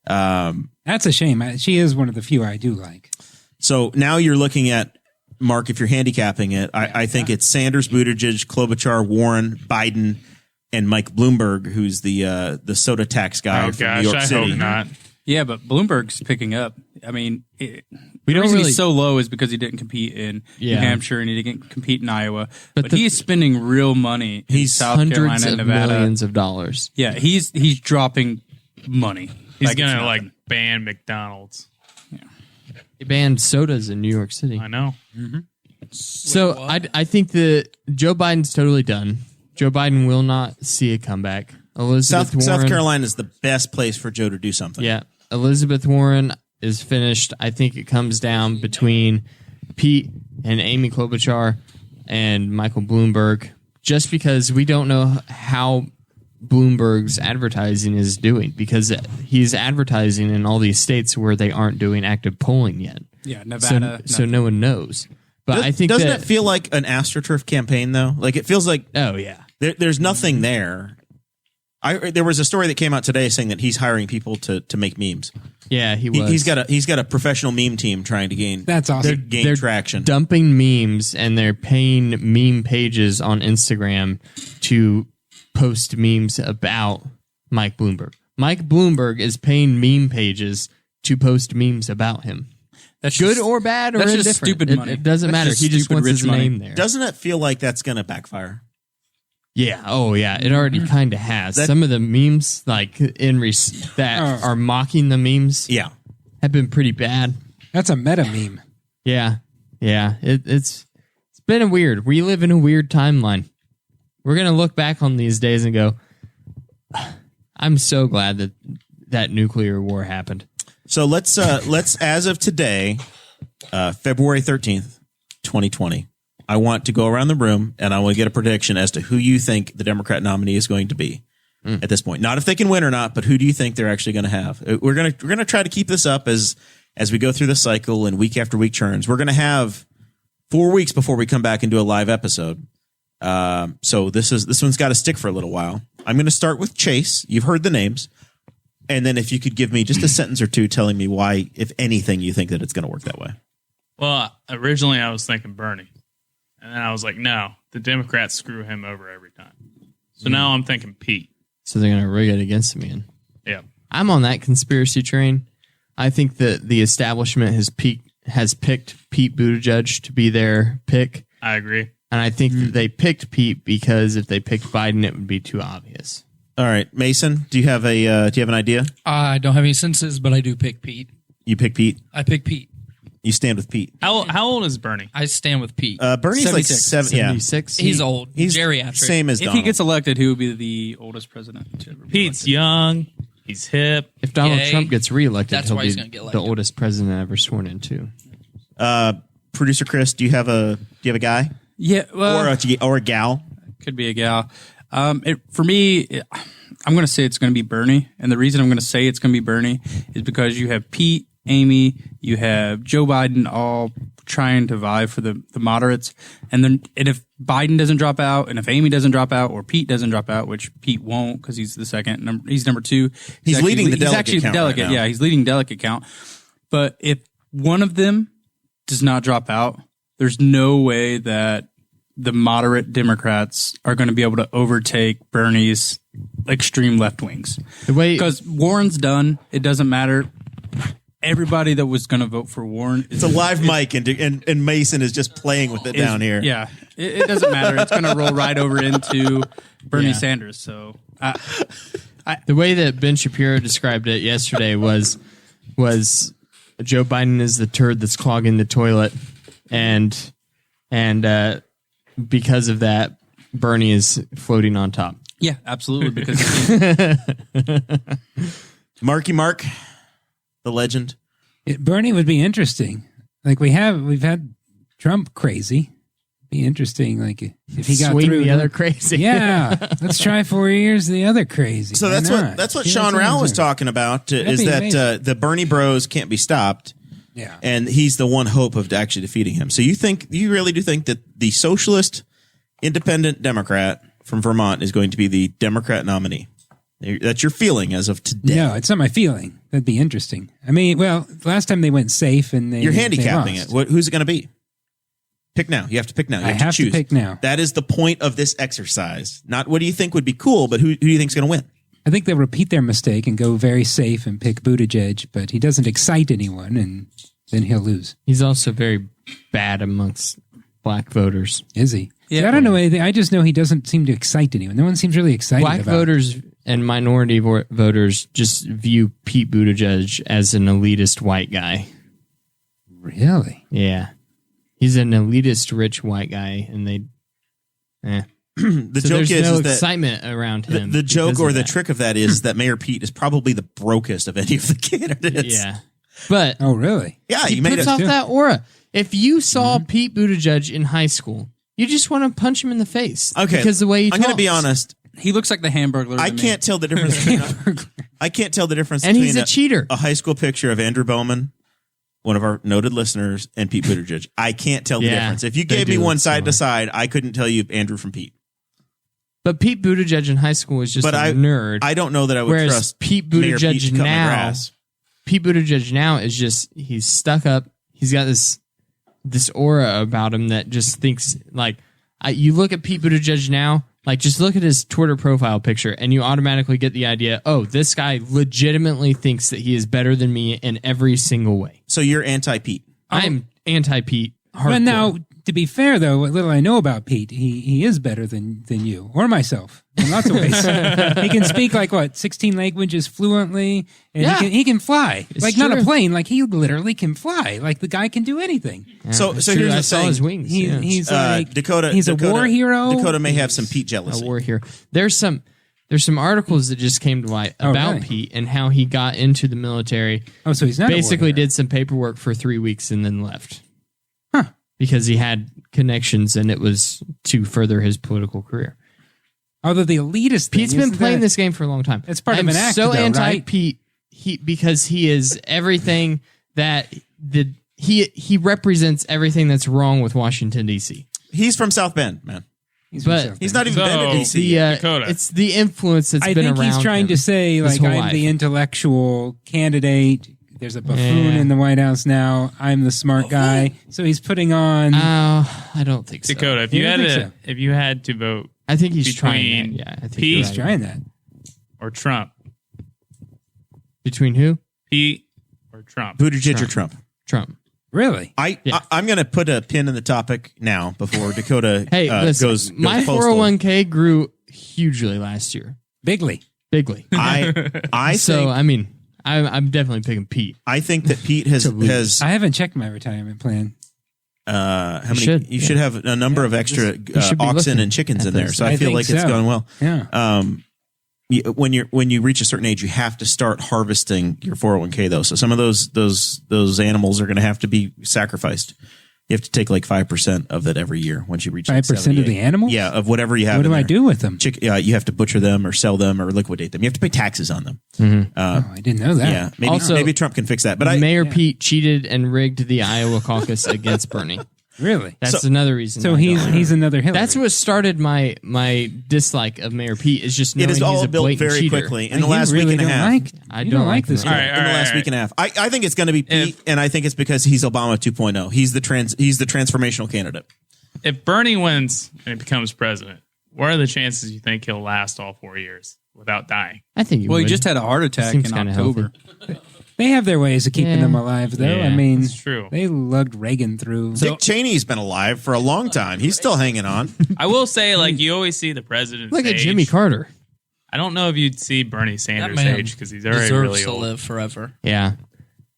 S4: That's a shame. She is one of the few I do like.
S2: So now you're looking at, Mark, if you're handicapping it, I think it's Sanders, Buttigieg, Klobuchar, Warren, Biden, and Mike Bloomberg, who's the soda tax guy from New York
S5: I
S2: City.
S5: hope not.
S6: Yeah, but Bloomberg's picking up. I mean, the
S3: don't
S6: reason
S3: really-
S6: he's so low is because he didn't compete in New Hampshire and he didn't compete in Iowa. But
S3: the-
S6: he's spending real money in South
S3: Hundreds
S6: Carolina
S3: of
S6: and Nevada.
S3: millions of dollars.
S6: Yeah, he's dropping money.
S5: He's
S6: it's
S5: gonna
S6: nothing.
S5: ban McDonald's.
S3: They banned sodas in New York City.
S5: I know.
S3: So I think that Joe Biden's totally done. Joe Biden will not see a comeback. Elizabeth Warren,
S2: South Carolina is the best place for Joe to do something.
S3: Yeah, Elizabeth Warren is finished. I think it comes down between Pete and Amy Klobuchar and Michael Bloomberg, just because we don't know how Bloomberg's advertising is doing, because he's advertising in all these states where they aren't doing active polling yet.
S6: Yeah, Nevada.
S3: So no one knows. But I think
S2: doesn't
S3: that
S2: it feel like an AstroTurf campaign though? Like it feels like
S3: oh yeah.
S2: there's nothing there. There was a story that came out today saying that he's hiring people to make memes.
S3: Yeah, he was.
S2: He's got a professional meme team trying to gain
S4: That's awesome.
S2: gain traction.
S3: Dumping memes, and they're paying meme pages on Instagram to post memes about Mike Bloomberg. Mike Bloomberg is paying meme pages to post memes about him.
S6: That's
S3: Good
S6: just,
S3: or bad or
S6: that's
S3: indifferent.
S6: just stupid money.
S3: It doesn't
S6: That's
S3: matter.
S6: just
S3: He just
S6: stupid
S3: wants his
S6: rich money.
S3: name there.
S2: Doesn't it feel like that's going to backfire?
S3: Yeah. Oh, yeah. It already kind of has. Some of the memes, like that are mocking the memes,
S2: Yeah.
S3: have been pretty bad.
S4: That's a meta meme.
S3: Yeah. Yeah. It's been weird. We live in a weird timeline. We're gonna look back on these days and go, I'm so glad that nuclear war happened.
S2: So let's as of today, February 13th, 2020. I want to go around the room and I want to get a prediction as to who you think the Democrat nominee is going to be at this point. Not if they can win or not, but who do you think they're actually going to have? We're gonna try to keep this up as we go through the cycle and week after week turns. We're gonna have 4 weeks before we come back and do a live episode. So this one's got to stick for a little while. I'm going to start with Chase. You've heard the names. And then if you could give me just a sentence or two telling me why, if anything, you think that it's going to work that way.
S5: Well, originally I was thinking Bernie. And then I was like, no, the Democrats screw him over every time. So now I'm thinking Pete.
S3: So they're gonna rig it against me. And
S5: Yeah.
S3: I'm on that conspiracy train. I think that the establishment has picked Pete Buttigieg to be their pick.
S5: I agree.
S3: And I think that they picked Pete because if they picked Biden, it would be too obvious.
S2: All right, Mason, do you have an idea?
S7: I don't have any senses, but I do pick Pete.
S2: You pick Pete.
S7: I pick Pete.
S2: You stand with Pete.
S5: How old is Bernie?
S7: I stand with Pete.
S2: Bernie's like
S7: 76.
S3: 76.
S7: He's old.
S2: He's
S7: geriatric.
S2: same as
S6: If
S2: Donald.
S6: he gets elected, he would be the oldest president to ever be
S5: Pete's
S6: elected.
S5: young. He's hip.
S3: If Donald
S7: Yay.
S3: Trump gets reelected,
S7: That's
S3: he'll
S7: why
S3: be
S7: he's gonna get elected.
S3: the oldest president ever sworn in too.
S2: Producer Chris, do you have a guy?
S6: Yeah, well,
S2: or a gal?
S6: could be a gal. For me, I'm going to say it's going to be Bernie, and the reason I'm going to say it's going to be Bernie is because you have Pete, Amy, you have Joe Biden, all trying to vie for the moderates, and if Biden doesn't drop out, and if Amy doesn't drop out, or Pete doesn't drop out, which Pete won't because he's the second, he's number 2.
S2: He's leading the delegate
S6: He's actually the
S2: count
S6: delegate.
S2: right now.
S6: Yeah, he's leading delegate count. But if one of them does not drop out, there's no way that the moderate Democrats are going to be able to overtake Bernie's extreme left wings. Because Warren's done, it doesn't matter. Everybody that was going to vote for Warren,
S2: It's a live mic, and Mason is just playing with it down here.
S6: Yeah, it doesn't matter. It's going to roll right over into Bernie Sanders. So
S3: the way that Ben Shapiro described it yesterday was Joe Biden is the turd that's clogging the toilet, and because of that, Bernie is floating on top.
S6: yeah, absolutely. Because
S2: Marky Mark, the legend.
S4: Bernie would be interesting. Like we've had Trump crazy. Be interesting. Like if he got
S3: Swing
S4: through
S3: the other crazy.
S4: Yeah, let's try 4 years the other crazy.
S2: So
S4: Why
S2: that's
S4: not?
S2: what
S4: See,
S2: Sean
S4: that's
S2: Rao
S4: what
S2: was
S4: I'm saying.
S2: talking about.
S4: That'd
S2: Is
S4: be
S2: that
S4: amazing.
S2: the Bernie Bros can't be stopped,
S4: Yeah.
S2: and he's the one hope of actually defeating him. So you really do think that the socialist independent Democrat from Vermont is going to be the Democrat nominee? That's your feeling as of today.
S4: No, it's not my feeling. That'd be interesting. I mean, well, last time they went safe and
S2: You're handicapping
S4: they lost.
S2: it. Who's it going to be? Pick now. You have to pick now. You
S4: I have to
S2: choose.
S4: pick now.
S2: That is the point of this exercise. Not what do you think would be cool, but who do you think is going to win?
S4: I think they'll repeat their mistake and go very safe and pick Buttigieg, but he doesn't excite anyone, and then he'll lose.
S3: He's also very bad amongst black voters.
S4: Is he?
S6: Yeah.
S4: See, I don't know anything. I just know he doesn't seem to excite anyone. No one seems really excited
S3: Black
S4: about
S3: voters and minority voters just view Pete Buttigieg as an elitist white guy.
S4: it. Really?
S3: Yeah. He's an elitist rich white guy, and they...
S2: The
S3: So
S2: joke
S3: there's
S2: is
S3: no
S2: that
S3: excitement around him.
S2: the joke
S3: because
S2: or
S3: of
S2: the
S3: that.
S2: trick of that is that Mayor Pete is probably the brokest of any of the candidates.
S3: Yeah. But
S4: Oh, really?
S2: Yeah,
S3: he
S2: made
S3: puts
S2: it.
S3: off that aura. If you saw Pete Buttigieg in high school, you just want to punch him in the face.
S2: Okay,
S3: Because the way he
S2: I'm going to be
S3: talks.
S2: honest.
S6: he looks like the Hamburglar.
S2: I
S6: to me.
S2: can't tell the difference. I can't tell the difference.
S3: And
S2: between
S3: he's a cheater.
S2: A high school picture of Andrew Bowman, one of our noted listeners, and Pete Buttigieg. I can't tell the
S3: Yeah,
S2: difference. If you
S3: they
S2: gave me
S3: do
S2: one
S3: look
S2: side to
S3: similar.
S2: side, I couldn't tell you Andrew from Pete.
S3: But Pete Buttigieg in high school was just
S2: But
S3: a nerd.
S2: I don't know that I would
S3: Whereas
S2: trust
S3: Pete
S2: Mayor Pete to
S3: Buttigieg
S2: cut my
S3: now,
S2: grass.
S3: Pete Buttigieg now is just, he's stuck up. He's got this aura about him that just thinks like, you look at Pete Buttigieg now, like just look at his Twitter profile picture and you automatically get the idea, oh, this guy legitimately thinks that he is better than me in every single way.
S2: So you're anti-Pete.
S3: I'm anti-Pete.
S4: But now, to be fair, though, what little I know about Pete, he is better than you or myself in lots of ways. He can speak like 16 languages fluently, and
S3: Yeah.
S4: he can fly
S3: It's
S4: like not a
S3: true.
S4: plane. Like he literally can fly. Like the guy can do anything.
S2: So
S3: It's
S2: here's
S3: true,
S2: the
S3: I saw
S2: thing.
S3: his wings. yeah.
S4: He's like
S2: Dakota.
S4: He's a war hero.
S2: Dakota may have some Pete
S3: a
S2: jealousy.
S3: war hero. There's some articles that just came to light about
S4: really?
S3: Pete and how he got into the military.
S4: Oh, so he's not a war
S3: Basically
S4: hero.
S3: did some paperwork for 3 weeks and then left.
S4: Huh.
S3: Because he had connections and it was to further his political career.
S4: Although the elitist thing,
S3: Pete's been
S4: isn't
S3: playing
S4: that-
S3: this game for a long time.
S4: It's part of
S3: I'm
S4: an act,
S3: so
S4: though,
S3: anti
S4: right?
S3: Pete because he is everything that he represents everything that's wrong with Washington D.C.
S2: He's from South Bend, man.
S4: He's
S3: but
S4: himself.
S2: He's not even
S5: So-
S2: been to
S3: It's
S2: DC.
S3: the
S5: Dakota.
S3: it's the influence that's
S4: I
S3: been
S4: think
S3: around.
S4: he's trying
S3: him
S4: to say
S3: his
S4: like
S3: whole
S4: I'm
S3: life.
S4: the intellectual candidate. There's a buffoon
S3: Yeah.
S4: in the White House now. I'm the smart guy. So he's putting on.
S3: I don't think so.
S5: Dakota,
S4: You don't think so?
S5: if you had to vote
S3: I think he's trying
S5: between
S3: that. Yeah, I think
S5: Pete-
S3: you're
S4: he's
S3: right.
S4: trying that.
S5: or Trump,
S3: Between who?
S5: Pete or Trump,
S2: Buttigieg or Trump.
S3: Trump.
S4: Really?
S3: Yeah.
S2: I'm going to put a pin in the topic now before Dakota
S3: Hey, listen,
S2: goes
S3: my
S2: postal.
S3: 401k grew hugely last year,
S4: Bigly.
S3: bigly.
S2: I
S3: So
S2: think
S3: I mean, I'm definitely picking Pete.
S2: I think that Pete has
S3: To lose.
S2: has
S4: I haven't checked my retirement plan.
S2: how many?
S3: should,
S2: you
S3: yeah.
S2: should have a number of extra
S3: You should be
S2: oxen
S3: looking
S2: and chickens
S3: at
S2: in there.
S3: those.
S2: So I
S4: I
S2: feel
S4: think
S2: like it's
S4: so.
S2: going well.
S4: Yeah.
S2: when you reach a certain age, you have to start harvesting your 401k though. So some of those animals are going to have to be sacrificed. You have to take like 5% of it every year once you reach
S4: 5% of the animals.
S2: Yeah, of whatever you have.
S4: What do I do with them?
S2: You have to butcher them or sell them or liquidate them. You have to pay taxes on them.
S4: I didn't know that.
S2: Yeah, maybe Trump can fix that. But
S3: Mayor Pete cheated and rigged the Iowa caucus against Bernie.
S4: Really?
S3: That's another reason.
S4: So he's another Hillary.
S3: That's what started my dislike of Mayor Pete is just knowing
S2: it is all
S3: he's a
S2: built
S3: blatant
S2: very
S3: cheater.
S2: quickly in the last week and a half.
S3: I don't like this guy.
S2: In the last week and a half. I think it's going to be Pete, and I think it's because he's Obama 2.0. He's the transformational candidate.
S5: If Bernie wins and becomes president, what are the chances you think he'll last all 4 years without dying?
S3: I think
S6: he just had a heart attack in October.
S4: They have their ways of keeping them alive, though.
S5: Yeah,
S4: I mean,
S5: that's true.
S4: They lugged Reagan through.
S2: Dick Cheney's been alive for a long time. He's still hanging on.
S5: I will say, like, you always see the president's
S3: Look at
S5: age.
S3: Jimmy Carter.
S5: I don't know if you'd see Bernie Sanders'
S7: man
S5: age because he's already
S7: deserves
S5: really
S7: to
S5: old.
S7: live forever.
S3: Yeah,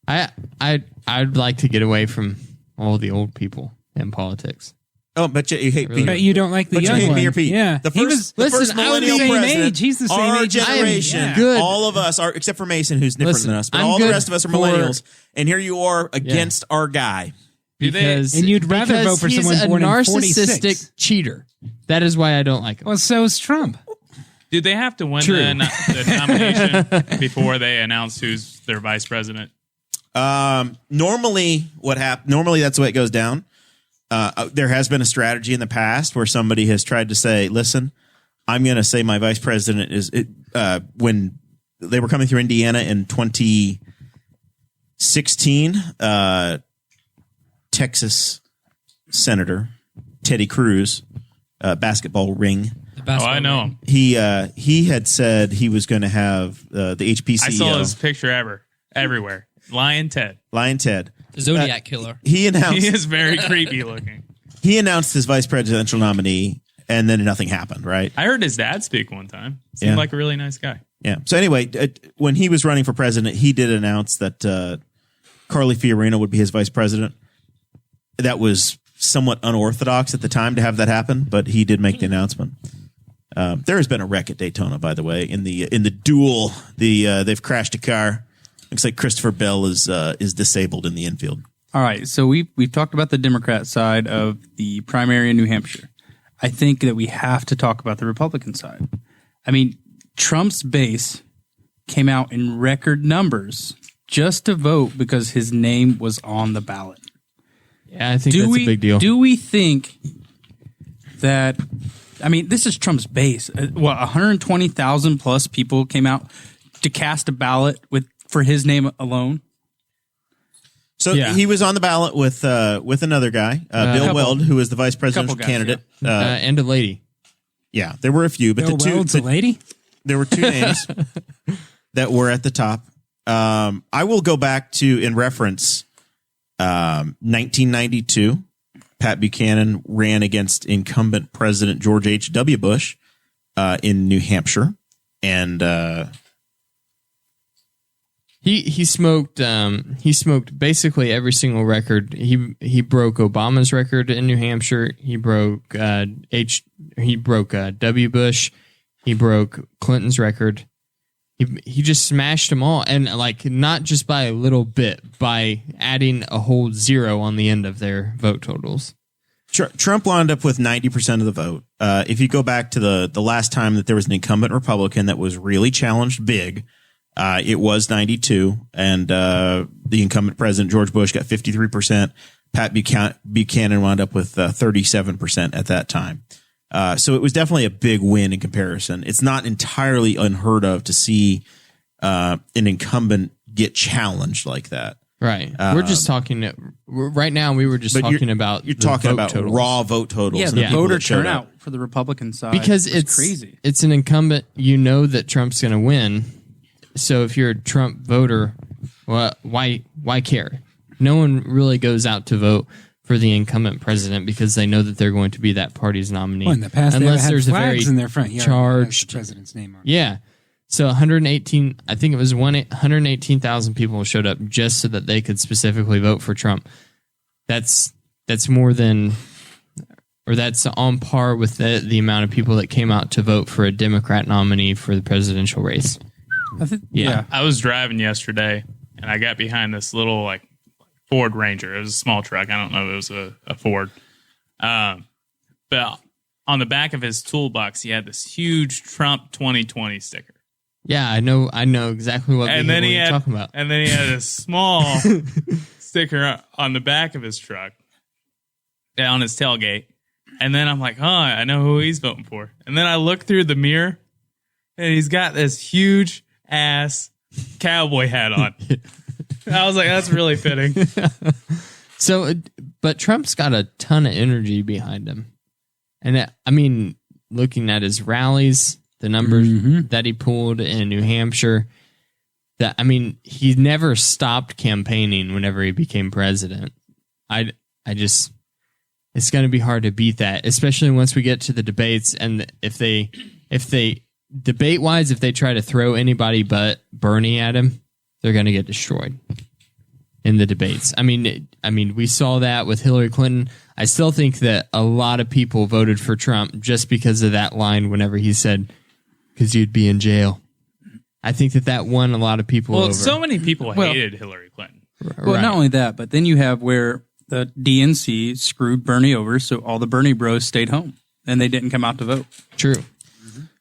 S3: I'd like to get away from all the old people in politics.
S2: Oh, but you hate Pete.
S4: But you don't like the
S2: But you
S4: young
S2: hate
S4: one.
S2: Mayor Pete.
S4: Yeah.
S2: The first
S3: Listen, I was
S2: millennial
S4: the same
S2: president.
S4: age. He's the same
S2: our
S4: age as me.
S2: generation.
S4: Yeah.
S3: Good.
S2: All of us are, except for Mason, who's different
S3: Listen,
S2: than us. But
S3: I'm
S2: all the
S3: good
S2: rest of us are
S3: for-
S2: millennials. And here you are against our guy.
S3: Because
S4: And you'd rather vote for
S3: he's
S4: someone
S3: a
S4: born in
S3: narcissistic
S4: 46.
S3: cheater. That is why I don't like him.
S4: Well, so is Trump.
S5: Do they have to win
S3: True.
S5: the nomination before they announce who's their vice president?
S2: Normally that's the way it goes down. There has been a strategy in the past where somebody has tried to say, listen, I'm going to say my vice president is when they were coming through Indiana in 2016, Texas Senator Teddy Cruz, basketball ring.
S5: I know him.
S2: He had said he was going to have the HPCEO.
S5: I saw his picture everywhere. Lion Ted.
S2: The
S7: Zodiac killer.
S2: He announced
S5: He is very creepy looking.
S2: he announced his vice presidential nominee, and then nothing happened. Right?
S5: I heard his dad speak one time. Seemed like a really nice guy.
S2: Yeah. So anyway, when he was running for president, he did announce that Carly Fiorina would be his vice president. That was somewhat unorthodox at the time to have that happen, but he did make the announcement. There has been a wreck at Daytona, by the way, in the duel. They've crashed a car. Looks like Christopher Bell is disabled in the infield.
S6: All right, so we've talked about the Democrat side of the primary in New Hampshire. I think that we have to talk about the Republican side. I mean, Trump's base came out in record numbers just to vote because his name was on the ballot.
S3: Yeah, I think that's a big deal.
S6: Do we think that, I mean, this is Trump's base. 120,000 plus people came out to cast a ballot for his name alone?
S2: So he was on the ballot with another guy, Bill Weld, who was the vice presidential candidate.
S3: And a lady.
S2: Yeah, there were a few, but
S4: Bill Weld's a lady?
S2: There were two names that were at the top. I will go back to, in reference, 1992. Pat Buchanan ran against incumbent President George H.W. Bush in New Hampshire, and
S3: he smoked basically every single record. He broke Obama's record in New Hampshire. He broke W. Bush. He broke Clinton's record. He just smashed them all, and like not just by a little bit, by adding a whole zero on the end of their vote totals.
S2: Trump wound up with 90% of the vote. If you go back to the last time that there was an incumbent Republican that was really challenged big, it was 92, and the incumbent president George Bush got 53%. Pat Buchanan wound up with 37% at that time. So it was definitely a big win in comparison. It's not entirely unheard of to see an incumbent get challenged like that.
S3: Right. We're just talking right now. We were just talking about
S2: you're talking about
S3: totals.
S2: raw vote totals.
S6: Yeah,
S2: and
S6: the
S2: people
S6: voter
S2: that showed
S6: turnout
S2: up.
S6: for the Republican side
S3: because
S6: was
S3: it's
S6: crazy.
S3: It's an incumbent. You know that Trump's going to win. So if you're a Trump voter, well, why care? No one really goes out to vote for the incumbent president because they know that they're going to be that party's nominee.
S4: Well, in the past,
S3: unless
S4: they
S3: there's
S4: had
S3: a very
S4: flags in their front yard
S3: charged
S4: the president's name on it.
S3: Yeah. So 118, I think it was 118,000 people showed up just so that they could specifically vote for Trump. That's more than or that's on par with the amount of people that came out to vote for a Democrat nominee for the presidential race.
S5: Yeah. I was driving yesterday, and I got behind this little like Ford Ranger. It was a small truck. I don't know if it was a Ford. But on the back of his toolbox, he had this huge Trump 2020 sticker.
S3: Yeah, I know exactly what you're talking about.
S5: And then he had a small sticker on the back of his truck, on his tailgate. And then I'm like, I know who he's voting for. And then I look through the mirror, and he's got this huge ass cowboy hat on. I was like, that's really fitting.
S3: So, but Trump's got a ton of energy behind him. And I mean, looking at his rallies, the numbers that he pulled in New Hampshire, he never stopped campaigning whenever he became president. It's going to be hard to beat that, especially once we get to the debates. And if they debate wise, if they try to throw anybody but Bernie at him, they're going to get destroyed in the debates. I mean, we saw that with Hillary Clinton. I still think that a lot of people voted for Trump just because of that line whenever he said, because you'd be in jail. I think that won a lot of people over.
S5: So many people hated Hillary Clinton.
S6: Well, not only that, but then you have where the DNC screwed Bernie over, so all the Bernie bros stayed home, and they didn't come out to vote.
S3: True.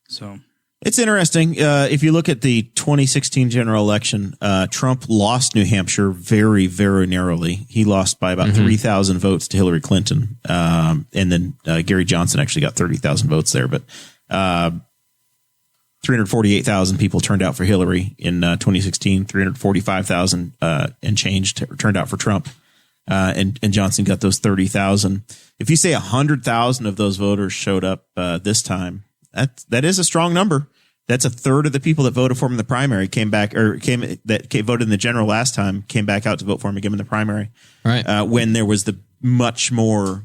S6: So
S2: it's interesting. If you look at the 2016 general election, Trump lost New Hampshire very, very narrowly. He lost by about 3,000 votes to Hillary Clinton. And then Gary Johnson actually got 30,000 votes there. But 348,000 people turned out for Hillary in 2016, 345,000 and change turned out for Trump. And Johnson got those 30,000. If you say 100,000 of those voters showed up this time, that is a strong number. That's a third of the people that voted for him in the primary voted in the general last time, came back out to vote for him again in the primary.
S3: Right.
S2: When there was the much more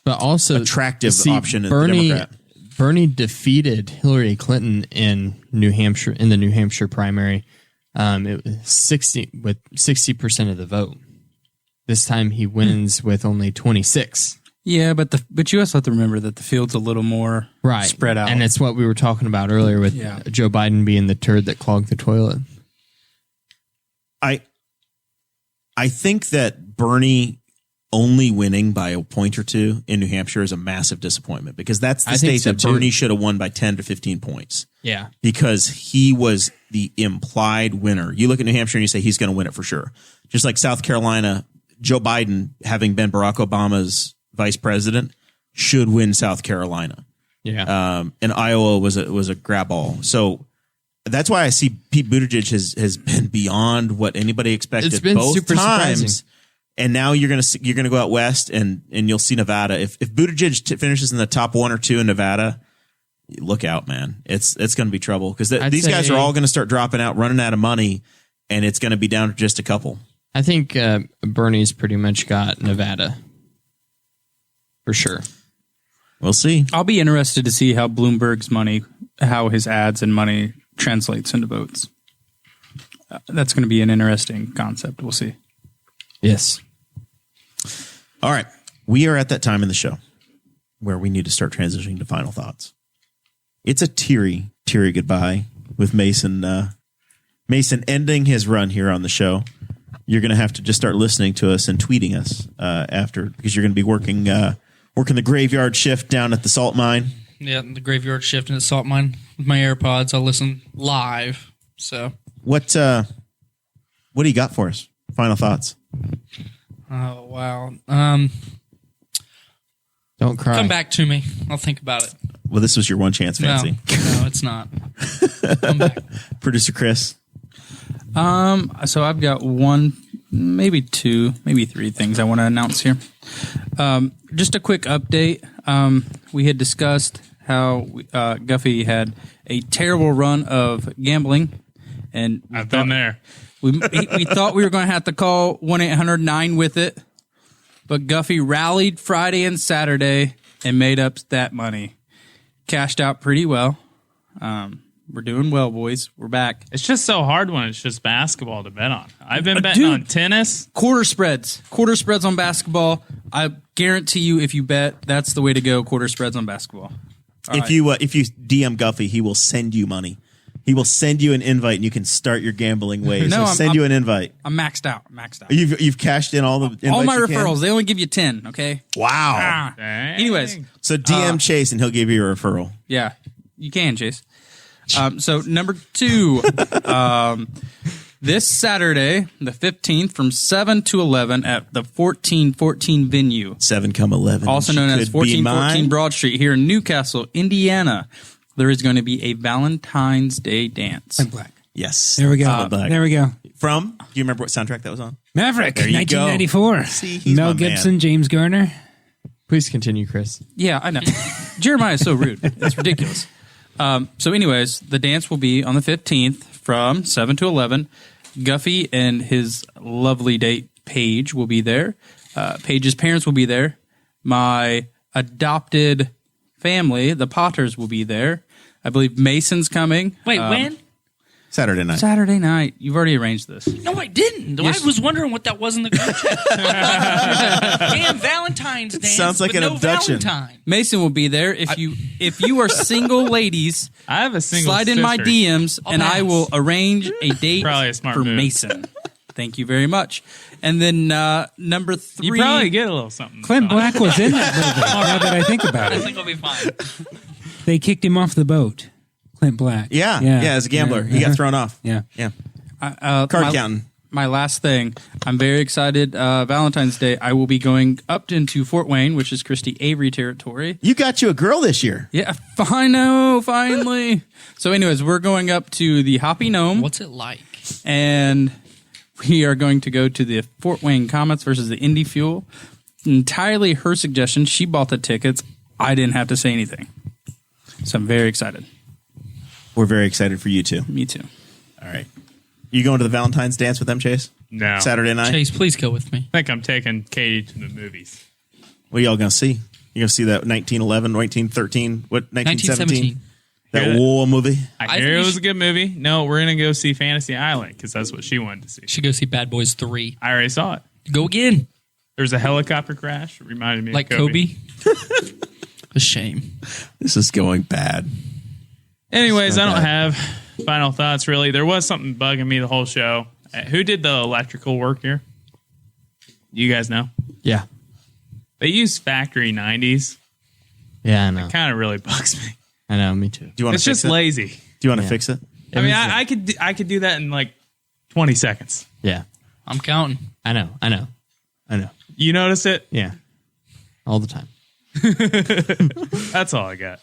S2: attractive option in the Democrat.
S3: Bernie defeated Hillary Clinton in New Hampshire in the New Hampshire primary. It was 60% of the vote. This time he wins with only 26.
S6: Yeah, but you also have to remember that the field's a little more spread out.
S3: And it's what we were talking about earlier with Joe Biden being the turd that clogged the toilet.
S2: I think that Bernie only winning by a point or two in New Hampshire is a massive disappointment, because that's the state that Bernie should have won by 10 to 15 points.
S3: Yeah.
S2: Because he was the implied winner. You look at New Hampshire and you say he's going to win it for sure. Just like South Carolina, Joe Biden, having been Barack Obama's vice president, should win South Carolina.
S3: Yeah.
S2: And Iowa was a grab all. So that's why I see Pete Buttigieg has been beyond what anybody expected.
S3: It's been
S2: both
S3: super
S2: times.
S3: surprising.
S2: And now you're gonna go out west and you'll see Nevada. If Buttigieg finishes in the top 1 or 2 in Nevada, look out, man. It's going to be trouble, because these guys are all going to start dropping out, running out of money, and it's going to be down to just a couple.
S3: I think Bernie's pretty much got Nevada for sure.
S2: We'll see.
S6: I'll be interested to see how Bloomberg's money, how his ads and money translates into votes. That's going to be an interesting concept. We'll see.
S3: Yes.
S2: All right. We are at that time in the show where we need to start transitioning to final thoughts. It's a teary goodbye with Mason. Mason ending his run here on the show. You're going to have to just start listening to us and tweeting us after, because you're going to be working the graveyard shift down at the salt mine.
S7: Yeah, the graveyard shift in the salt mine with my AirPods. I'll listen live. So
S2: what do you got for us? Final thoughts.
S7: Oh wow.
S3: Don't cry.
S7: Come back to me. I'll think about it.
S2: Well, this was your one chance, Fancy.
S7: No, it's not. Come back.
S2: Producer Chris.
S6: So I've got one, maybe two, maybe three things I want to announce here. Just a quick update. We had discussed how Guffey had a terrible run of gambling, and
S5: I've been there.
S6: We thought we were going to have to call 1-800-9 with it, but Guffey rallied Friday and Saturday and made up that money. Cashed out pretty well. We're doing well, boys. We're back.
S5: It's just so hard when it's just basketball to bet on. I've been betting on tennis.
S6: Quarter spreads on basketball. I guarantee you, if you bet, that's the way to go. Quarter spreads on basketball.
S2: If you DM Guffey, he will send you money. He will send you an invite, and you can start your gambling ways.
S6: No,
S2: He'll send you an invite.
S6: I'm maxed out.
S2: You've cashed in all the invites
S6: all my
S2: you
S6: referrals.
S2: can?
S6: They only give you 10. Okay.
S2: Wow.
S6: Anyways,
S2: so DM Chase, and he'll give you a referral.
S6: Yeah, you can, Chase. So number 2, this Saturday, the 15th, from 7 to 11 at the 1414 venue.
S2: 7-11.
S6: Also known as 1414 Broad Street here in Newcastle, Indiana. There is going to be a Valentine's Day dance.
S4: I'm black.
S2: Yes.
S4: There we go. There we go.
S2: From, do you remember what soundtrack that was on?
S4: Maverick,
S2: There you
S4: 1994.
S2: See, he's
S4: Mel
S2: my
S4: Gibson,
S2: man.
S4: James Garner.
S3: Please continue, Chris.
S6: Yeah, I know. Jeremiah is so rude. It's ridiculous. So anyways, the dance will be on the 15th from 7 to 11. Guffey and his lovely date, Paige, will be there. Paige's parents will be there. My adopted family, the Potters, will be there. I believe Mason's coming.
S7: Wait, when?
S2: Saturday night.
S6: Saturday night. You've already arranged this.
S7: No, I didn't.
S6: Yes.
S7: I was wondering what that was in the group chat. Damn, Valentine's Day.
S2: Sounds like an abduction.
S7: Valentine.
S6: Mason will be there. If you are single ladies,
S5: I have a single
S6: slide in my
S5: sister.
S6: DMs and
S7: pass.
S6: I will arrange a date
S5: Probably a smart
S6: for
S5: move.
S6: Mason. Thank you very much. And then number 3.
S5: You probably get a little something.
S4: Clint Black was in that movie, now that I think about
S7: I
S4: it.
S7: think we'll be fine.
S4: They kicked him off the boat. Clint Black.
S2: Yeah, as a gambler.
S4: Yeah.
S2: He got thrown off.
S4: Yeah.
S2: Yeah.
S6: Card
S2: counting.
S6: My last thing. I'm very excited. Valentine's Day, I will be going up into Fort Wayne, which is Christy Avery territory.
S2: You got you a girl this year.
S6: Yeah, I know, finally. So anyways, we're going up to the Hoppy Gnome.
S7: What's it like?
S6: And we are going to go to the Fort Wayne Comets versus the Indy Fuel. Entirely her suggestion. She bought the tickets. I didn't have to say anything. So I'm very excited.
S2: We're very excited for you too.
S6: Me too.
S2: All right. You going to the Valentine's dance with them, Chase?
S5: No.
S2: Saturday night?
S7: Chase, please go with me.
S5: I think I'm taking Katie to the movies.
S2: What are y'all going to see? You going to see that 1911, 1913, what, 1917?
S7: 1917.
S2: That
S5: Yeah.
S2: war movie?
S5: I
S7: think
S5: hear
S7: we
S5: it was a
S7: should-
S5: good movie. No, we're going to go see Fantasy Island because that's what she wanted to see.
S7: Should go see Bad Boys 3.
S5: I already saw it.
S7: Go again.
S5: There's a helicopter crash. It reminded me
S7: Like
S5: of Kobe.
S7: A shame.
S2: This is going bad.
S5: Anyways,
S2: So
S5: I don't
S2: bad.
S5: have final thoughts really. There was something bugging me the whole show. Who did the electrical work here? You guys know?
S3: Yeah.
S5: They use factory 90s.
S3: Yeah, I know.
S5: Kind of really bugs me.
S3: I know, me too.
S2: Do you want
S5: It's
S2: to fix
S5: just
S2: it?
S5: lazy.
S2: Do you want to
S3: Yeah.
S2: fix it?
S5: I mean, I could do that in like 20 seconds.
S3: Yeah.
S7: I'm counting.
S3: I know.
S5: You notice it?
S3: Yeah. All the time.
S5: That's all I got.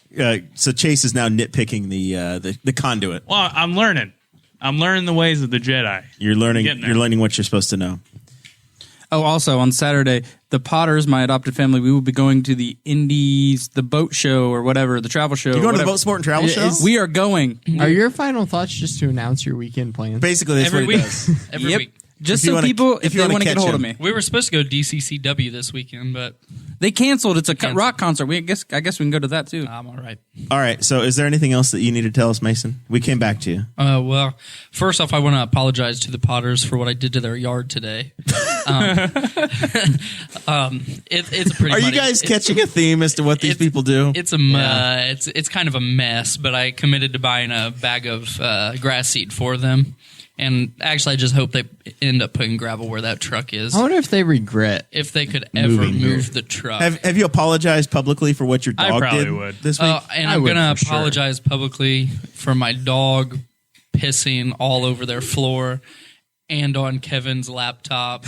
S2: So Chase is now nitpicking the conduit.
S5: Well, I'm learning. I'm learning the ways of the Jedi.
S2: You're learning.
S5: Getting there.
S2: You're learning what you're supposed to know.
S6: Oh, also on Saturday, the Potters, my adopted family, we will be going to the Indies, the boat show or whatever, the travel show.
S2: You going to the
S6: whatever.
S2: boat sport and travel show?
S6: We are going.
S3: Are your final thoughts just to announce your weekend plans?
S2: Basically, that's
S7: Every
S2: what it
S7: week.
S2: does.
S7: Every
S6: Yep.
S7: week.
S6: Just
S2: If you
S6: so
S2: wanna-
S6: people,
S2: if
S6: if
S2: you
S6: they
S2: wanna
S6: want to get a
S2: catch
S6: hold of
S2: him.
S6: me.
S7: We were supposed to go DCCW this weekend, but
S6: They canceled. It's a
S7: Canceled.
S6: rock concert. I guess we can go to that too.
S7: I'm all right.
S2: All right. So, is there anything else that you need to tell us, Mason? We came back to you.
S7: Well, first off, I want to apologize to the Potters for what I did to their yard today. It's a pretty.
S2: Are you
S7: muddy-
S2: guys
S7: it's-
S2: catching a theme as to what these people do?
S7: It's a it's kind of a mess, but I committed to buying a bag of grass seed for them, and actually, I just hope they end up putting gravel where that truck is.
S3: I wonder if they regret.
S7: If they could ever
S3: Moving
S7: move the truck.
S2: Have you apologized publicly for what your
S5: I
S2: dog
S5: probably
S2: did
S5: would.
S2: this week?
S7: And
S3: I
S7: I'm
S3: would
S7: going to
S3: for sure.
S7: apologize publicly for my dog pissing all over their floor and on Kevin's laptop.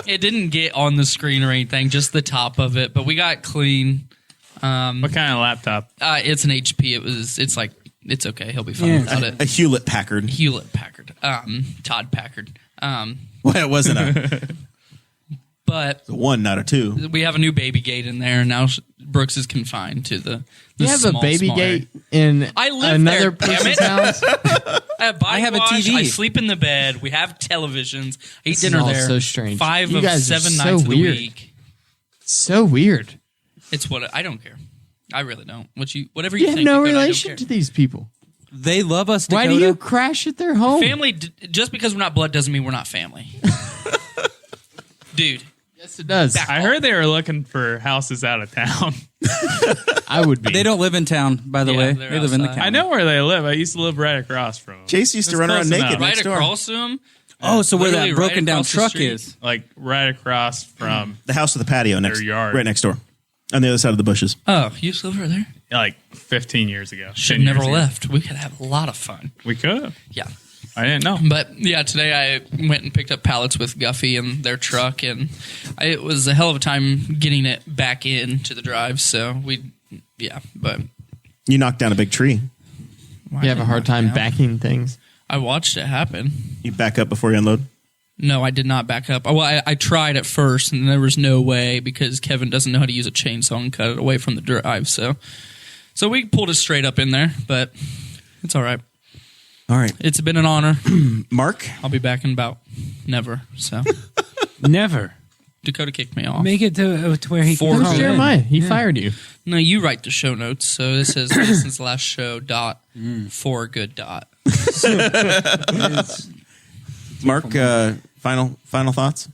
S7: It didn't get on the screen or anything, just the top of it, but we got clean.
S5: What kind of laptop?
S7: It's an HP. It's okay. He'll be fine without it.
S2: A Hewlett Packard.
S7: Hewlett Packard. Todd Packard.
S2: Well, it wasn't a
S7: But
S2: one, not a two.
S7: we have a new baby gate in there, and now Brooks is confined to the
S3: You have
S7: small,
S3: a baby
S7: small area.
S3: gate in
S7: I live
S3: another
S7: there, damn
S3: person's
S7: it.
S3: house.
S7: I
S6: have a TV.
S7: I sleep in the bed. We have televisions. I eat
S3: This is
S7: dinner
S3: all
S7: there.
S3: so strange.
S7: 5
S3: You
S7: of
S3: guys are
S7: 7
S3: so
S7: nights of the
S3: weird.
S7: week.
S3: So weird.
S7: It's what I don't care. I really don't. Whatever
S3: You
S7: you
S3: have
S7: think.
S3: no
S7: Dakota, I don't
S3: relation
S7: care.
S3: to these people.
S6: They love us,
S3: Why
S6: Dakota.
S3: do you crash at their home?
S7: Family. Just because we're not blood doesn't mean we're not family. Dude.
S3: Yes, it does.
S5: I heard they were looking for houses out of town.
S3: I would be.
S6: They don't live in town, by the
S7: Yeah,
S6: way.
S7: they're
S6: They live in the
S7: outside.
S6: county.
S5: I know where they live. I used to live right across from them.
S2: Chase used to
S5: It's
S2: run around
S5: close
S2: naked
S5: enough.
S7: Right
S2: next door.
S7: across to him.
S6: Oh, so where
S7: Literally
S6: that broken
S7: right
S6: down
S7: across the
S6: truck
S7: street.
S6: is.
S5: Like right across from
S2: The house with the patio next,
S5: yard.
S2: right next door, on the other side of the bushes.
S7: Oh, you used to live over there?
S5: like 15 years ago.
S7: Should
S5: 10
S7: have never
S5: years ago.
S7: left. We could have a lot of fun.
S5: We could have.
S7: Yeah.
S5: I didn't know.
S7: But yeah, today I went and picked up pallets with Guffey and their truck, and it was a hell of a time getting it back into the drive. So but
S2: You knocked down a big tree.
S3: You have a hard time backing things.
S7: I watched it happen.
S2: You back up before you unload.
S7: No, I did not back up. Well, I tried at first, and there was no way because Kevin doesn't know how to use a chainsaw and cut it away from the drive. So we pulled it straight up in there, but it's all right.
S2: All right,
S7: It's been an honor.
S2: Mark.
S7: I'll be back in about never. So
S4: Never.
S7: Dakota kicked me off.
S4: Make it to where he
S7: For
S4: can
S3: Who's
S4: call
S3: Jeremiah?
S4: in.
S3: He fired you.
S7: No, you write the show notes. So this is Listen's last show dot for good dot.
S2: Mark, final thoughts.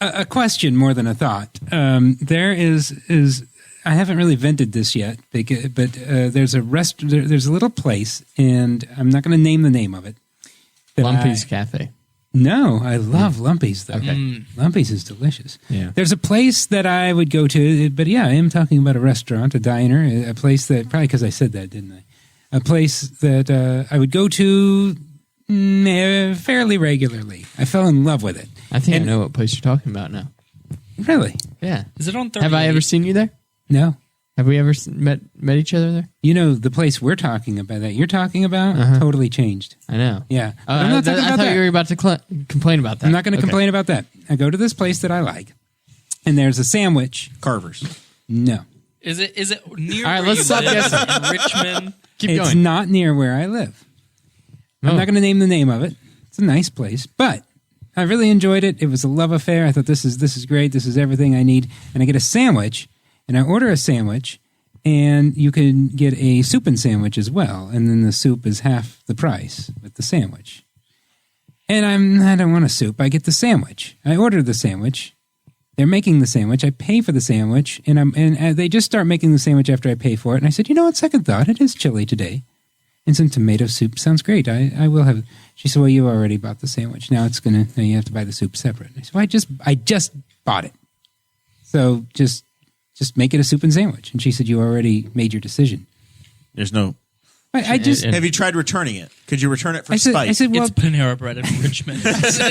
S4: A question more than a thought. There is I haven't really vented this yet, but there's a there's a little place, and I'm not going to name the name of it.
S3: Lumpy's Cafe.
S4: No, I love Lumpy's though.
S3: Okay.
S4: Lumpy's is delicious.
S3: Yeah.
S4: There's a place that I would go to, but yeah, I am talking about a restaurant, a diner, a place that, probably because I said that, didn't I? A place that I would go to fairly regularly. I fell in love with it.
S3: I think I know what place you're talking about now.
S4: Really?
S3: Yeah.
S7: Is it on 38?
S3: Have I ever seen you there?
S4: No.
S3: Have we ever met each other there?
S4: You know, the place we're talking about, that you're talking about, totally changed.
S3: I know.
S4: Yeah. But I'm not talking
S3: I
S4: about
S3: thought
S4: that.
S3: you were about to complain about that.
S4: I'm not going to complain about that. I go to this place that I like, and there's a sandwich.
S2: Carver's.
S4: No.
S7: Is it near?
S3: All right,
S7: where
S3: let's
S7: you
S3: stop
S7: live
S3: guessing.
S7: in Richmond?
S3: Keep
S4: It's
S3: going.
S4: not near where I live.
S3: Oh.
S4: I'm not going to name the name of it. It's a nice place, but I really enjoyed it. It was a love affair. I thought this is great. This is everything I need. And I get a sandwich, and I order a sandwich, and you can get a soup and sandwich as well. And then the soup is half the price with the sandwich. And I don't want a soup. I get the sandwich. I order the sandwich. They're making the sandwich. I pay for the sandwich, and they just start making the sandwich after I pay for it. And I said, you know what? Second thought, it is chilly today, and some tomato soup sounds great. I will have. She said, well, you already bought the sandwich. Now you have to buy the soup separate. And I said, well, I just bought it, so just make it a soup and sandwich. And she said, you already made your decision.
S2: There's no.
S4: I just.
S2: Have you tried returning it? Could you return it for
S4: I said,
S2: spite?
S4: well,
S7: It's Panera Bread in Richmond. There's no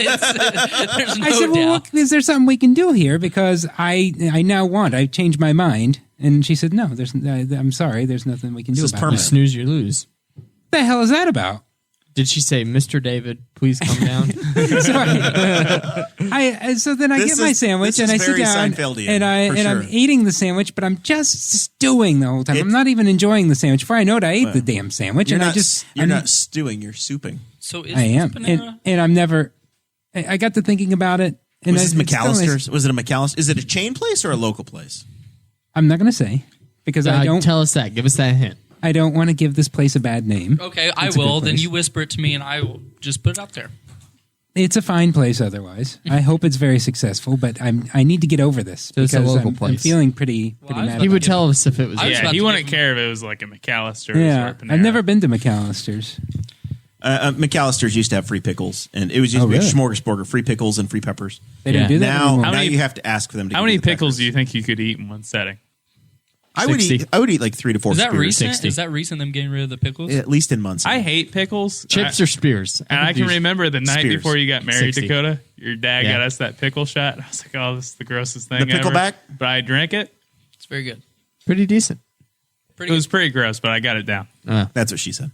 S4: I said, well,
S7: doubt.
S4: is there something we can do here? Because I changed my mind. And she said, no, I'm sorry, there's nothing we can do
S2: This is
S4: about
S2: permanent.
S4: it.
S3: Snooze, you lose.
S4: What the hell is that about?
S3: Did she say, Mr. David, please come down?
S4: So then I
S2: This
S4: get my
S2: is-
S4: sandwich
S2: this
S4: and
S2: is
S4: I sit
S2: very
S4: down
S2: Seinfeldian,
S4: and
S2: for
S4: I'm
S2: sure.
S4: eating the sandwich, but I'm just stewing the whole time. I'm not even enjoying the sandwich. Before I know it, I ate the damn sandwich,
S2: You're
S4: and
S2: not.
S4: I'm
S2: not stewing. You're souping.
S7: So is
S4: I am,
S7: Panera?
S4: and I'm never. I got to thinking about it. And
S2: Was this
S4: it's still nice.
S2: McAllister's? Was it a McAllister? Is it a chain place or a local place?
S4: I'm not going to say because I don't.
S3: Tell us that. Give us that hint.
S4: I don't want to give this place a bad name.
S7: Okay, I
S4: It's a good
S7: will. Then
S4: place.
S7: you whisper it to me, and I will just put it out there.
S4: It's a fine place otherwise. I hope it's very successful, but I need to get over this
S3: So it's a
S4: because
S3: local
S4: I'm
S3: place.
S4: feeling pretty
S7: I was
S4: mad.
S7: about
S3: He
S4: about
S3: would
S4: it.
S3: tell us if it was.
S7: I was
S5: Yeah,
S7: about
S5: he
S7: to
S5: wouldn't
S7: give
S5: care if it was like a McAllister's
S4: Yeah,
S5: or a Panera.
S4: I've never been to McAllister's.
S2: McAllister's used to have free pickles, and it was used to be a
S4: really?
S2: smorgasbord, free pickles and free peppers.
S4: They don't
S3: Yeah.
S4: do that
S2: Now,
S4: anymore.
S5: How many-
S2: you have to ask for them to.
S5: How
S2: give
S5: many
S2: you the
S5: pickles
S2: peppers.
S5: do you think you could eat in one setting?
S2: I would
S3: 60.
S2: eat like 3 to 4.
S7: Is that
S2: spears.
S7: recent?
S3: 60.
S7: Is that recent? Them getting rid of the pickles?
S2: At least in months.
S5: I hate pickles.
S3: Chips or spears?
S5: And I can remember the night
S2: Spears.
S5: before you got married,
S3: 60.
S5: Dakota, your dad
S3: Yeah.
S5: got us that pickle shot. I was like, oh, this is the grossest thing
S2: The
S5: ever.
S2: pickleback?
S5: But I drank it.
S7: It's very good.
S3: Pretty decent.
S7: Pretty
S5: It was pretty gross, but I got it down.
S2: That's what she said.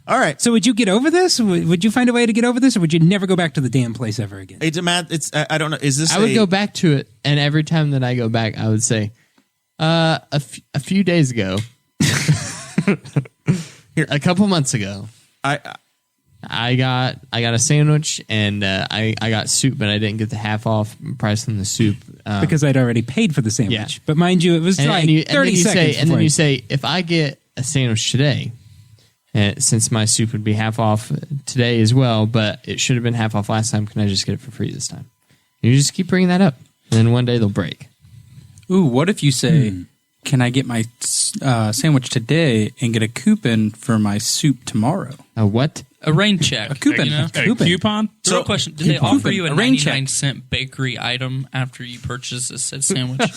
S2: All right.
S4: So would you get over this? Would you find a way to get over this, or would you never go back to the damn place ever again?
S2: It's a mad. It's. I don't know. Is this?
S3: I would go back to it, and every time that I go back, I would say, a few days ago, a couple months ago,
S2: I
S3: I got a sandwich and I got soup, but I didn't get the half off price on the soup
S4: because I'd already paid for the sandwich.
S3: Yeah.
S4: But mind you, it was 30 seconds.
S3: And then you say, if I get a sandwich today, since my soup would be half off today as well, but it should have been half off last time, can I just get it for free this time? You just keep bringing that up, and then one day they'll break.
S6: Ooh, what if you say, can I get my sandwich today and get a coupon for my soup tomorrow?
S3: A what?
S7: A rain check.
S6: A coupon.
S7: You know?
S5: A coupon?
S7: So, real question: did they offer you a
S6: rain
S7: 99-cent bakery item after you purchased a said sandwich?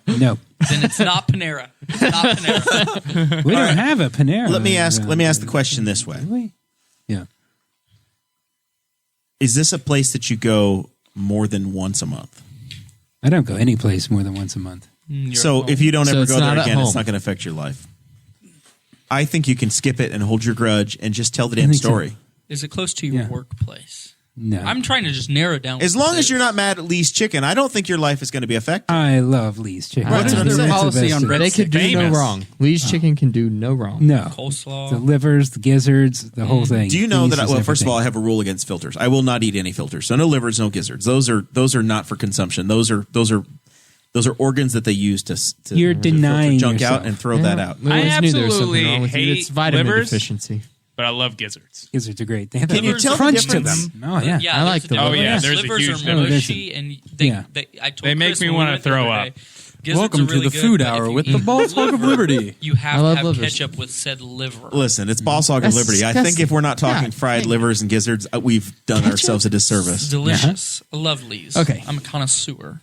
S4: No.
S7: Then it's not Panera. It's not Panera.
S4: We don't have a Panera.
S2: Let me ask the question this way.
S4: Really? Yeah.
S2: Is this a place that you go more than once a month?
S4: I don't go any place more than once a month.
S2: So if you don't ever
S3: it's
S2: go there
S3: not at
S2: again, it's
S3: home.
S2: not going to affect your life. I think you can skip it and hold your grudge and just tell the damn story.
S7: Is it close to your
S4: Yeah.
S7: workplace?
S4: No.
S7: I'm trying to just narrow down.
S2: As long as you're not mad at Lee's Chicken, I don't think your life is going to be affected.
S4: I love Lee's Chicken.
S2: What is
S4: It's
S2: their
S4: the
S6: policy
S4: best
S6: on
S4: thing.
S6: bread?
S3: They could do no
S5: famous.
S3: wrong. Lee's Chicken can do no wrong.
S4: No.
S7: coleslaw.
S4: The livers, the gizzards, the whole thing.
S2: Do you know
S4: Lee's
S2: that?
S4: is
S2: Well, first of
S4: everything.
S2: all, I have a rule against filters. I will not eat any filters. So no livers, no gizzards. Those are not for consumption. Those are organs that they use to
S4: You're
S2: to
S4: denying
S2: filter junk
S4: yourself.
S2: out and throw that out.
S3: We always knew there was something
S5: absolutely
S3: wrong with you.
S5: hate
S3: It's vitamin
S5: livers.
S3: deficiency.
S5: But I love gizzards.
S4: Gizzards are great. They have
S2: Can
S4: that
S2: you tell the
S4: crunch to
S2: difference?
S4: them. Oh, yeah.
S7: Yeah,
S3: I like
S7: there's a
S3: the
S5: Oh,
S7: difference.
S5: yeah, there's a
S7: Livers
S5: huge
S7: are mushy, and they,
S4: Yeah.
S7: I told
S5: They make
S7: Chris
S5: me
S7: when we
S5: wanna
S7: went the
S5: throw
S7: other
S5: up.
S7: day, gizzards
S6: Welcome
S7: are
S6: to
S7: really
S6: the
S7: good,
S6: food
S7: but
S6: hour
S7: if you
S6: with the
S7: eat
S6: Balls Hog of
S7: liver,
S6: Liberty.
S7: You have
S3: I
S7: to
S3: love
S7: have
S3: livers.
S7: ketchup with said liver.
S2: Listen, it's Boss Hog of
S3: That's
S2: Liberty. I think if we're not talking
S3: God
S2: fried
S3: dang it.
S2: livers and gizzards, we've done ourselves a
S7: It's
S2: disservice.
S7: delicious. I love Lee's.
S3: Okay.
S7: I'm a connoisseur.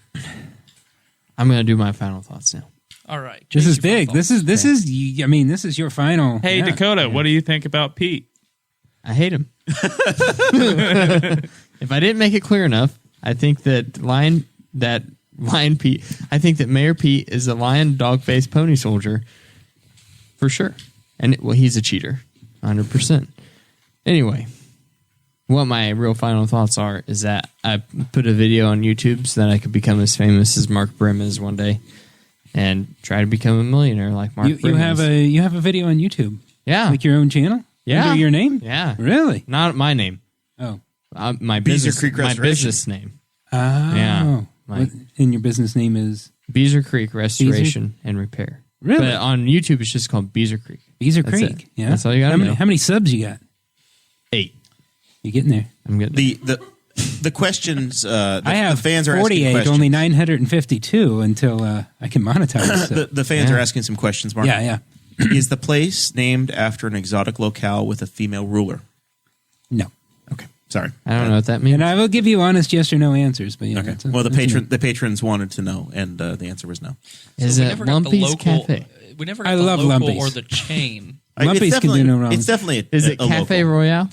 S3: I'm going to do my final thoughts now.
S7: All right.
S4: This
S7: Chase,
S4: is
S7: your
S4: big.
S7: final
S4: This is. I mean, this is your final.
S5: Hey,
S4: yeah.
S5: Dakota, what do you think about Pete?
S3: I hate him. If I didn't make it clear enough, I think that Lion Pete. I think that Mayor Pete is a lion dog-faced pony soldier for sure, and he's a cheater, 100%. Anyway, what my real final thoughts are is that I put a video on YouTube so that I could become as famous as Mark Brim is one day, and try to become a millionaire like Mark
S4: You
S3: Brim
S4: have
S3: is.
S4: you have a video on YouTube,
S3: Yeah,
S4: like your own channel.
S3: Yeah.
S4: Under your name.
S3: yeah,
S4: Really?
S3: not my name.
S4: Oh.
S3: My
S2: Beezer
S3: business,
S2: Creek
S3: my
S2: Restoration.
S3: business name.
S4: Oh.
S3: Yeah. Like-
S4: And your business name is
S3: Beezer Creek Restoration and Repair.
S4: Really?
S3: But on YouTube, it's just called Beezer Creek.
S4: Beezer
S3: That's
S4: Creek.
S3: it.
S4: Yeah.
S3: That's all you gotta know.
S4: How many subs you got?
S3: 8.
S4: You getting there?
S3: I'm getting
S2: The questions.
S4: I have
S2: the fans are asking
S4: 48,
S2: questions.
S4: only 952 until I can monetize. So.
S2: The fans
S3: Yeah.
S2: are asking some questions, Mark.
S4: Yeah.
S2: Is the place named after an exotic locale with a female ruler?
S4: No.
S2: Okay, sorry.
S3: I don't know what that means.
S4: And I will give you honest yes or no answers. But yeah,
S2: Okay.
S4: that's a-
S2: Well, the
S4: that's a no.
S2: patrons wanted to know, and the answer was no.
S3: Is
S7: we
S3: it
S7: never got the
S3: Lumpy's
S7: local-
S3: Cafe?
S7: We never
S4: I
S7: got the
S4: love
S7: local
S4: Lumpy's.
S7: or the chain.
S4: Lumpies
S2: It's
S4: can do
S2: definitely-
S4: no wrong.
S2: It's definitely.
S3: Is it
S2: a
S3: Cafe
S2: local.
S3: Royale?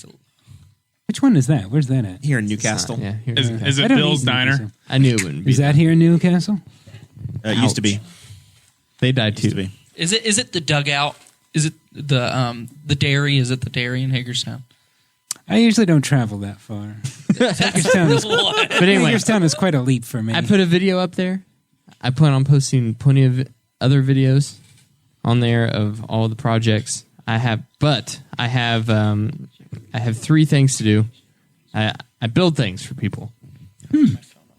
S4: Which one is that? Where's that at?
S2: Here in Newcastle?
S3: Yeah. Here.
S5: Is
S4: I
S5: it
S4: don't
S5: Bill's
S4: eat
S5: Diner?
S4: Newcastle.
S3: I knew it wouldn't be.
S4: Is that here in Newcastle?
S2: It used to be.
S3: They died
S2: Used to
S3: too.
S2: be.
S7: Is it the dugout? Is it the dairy? Is it the dairy in Hagerstown?
S4: I usually don't travel that far. Hagerstown is,
S7: What?
S3: But anyway,
S4: Hagerstown is quite a leap for me.
S3: I put a video up there. I plan on posting plenty of other videos on there of all the projects I have. But I have 3 things to do. I build things for people.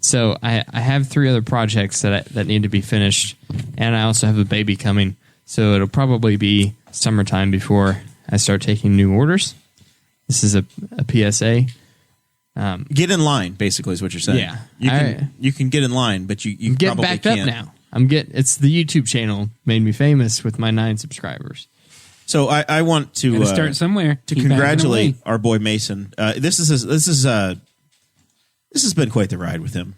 S3: So I have 3 other projects that need to be finished, and I also have a baby coming. So it'll probably be summertime before I start taking new orders. This is a PSA.
S2: Get in line, basically, is what you're saying.
S3: Yeah.
S2: You can get in line, but you
S3: Get
S2: probably
S3: backed
S2: can't.
S3: up now. It's the YouTube channel made me famous with my 9 subscribers.
S2: So I want to
S4: Gotta start somewhere.
S2: to
S4: Keep backing
S2: congratulate
S4: away.
S2: our boy Mason. This has been quite the ride with him.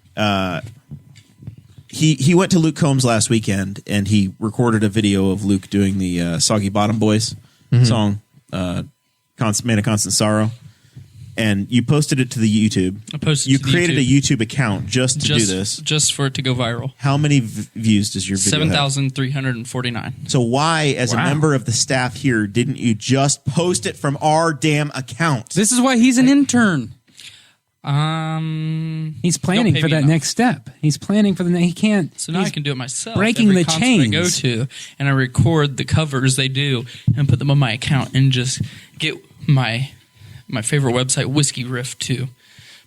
S2: He went to Luke Combs last weekend and he recorded a video of Luke doing the Soggy Bottom Boys song, Man of Constant Sorrow, and you posted it to the YouTube.
S7: I posted
S2: You
S7: to the
S2: created
S7: YouTube.
S2: a YouTube account just to do this.
S7: just for it to go viral.
S2: How many views does your video have?
S7: 7,349.
S2: So why, as a member of the staff here, didn't you just post it from our damn account?
S6: This is why he's an intern.
S4: He's planning
S7: Don't pay
S4: for
S7: me
S4: that
S7: enough.
S4: next step. He's planning for the. He can't.
S7: So now I
S4: he's
S7: can do it myself.
S4: breaking
S7: Every
S4: the
S7: concert
S4: chains.
S7: I go to, and I record the covers they do and put them on my account and just get my my favorite website, Whiskey Riff, to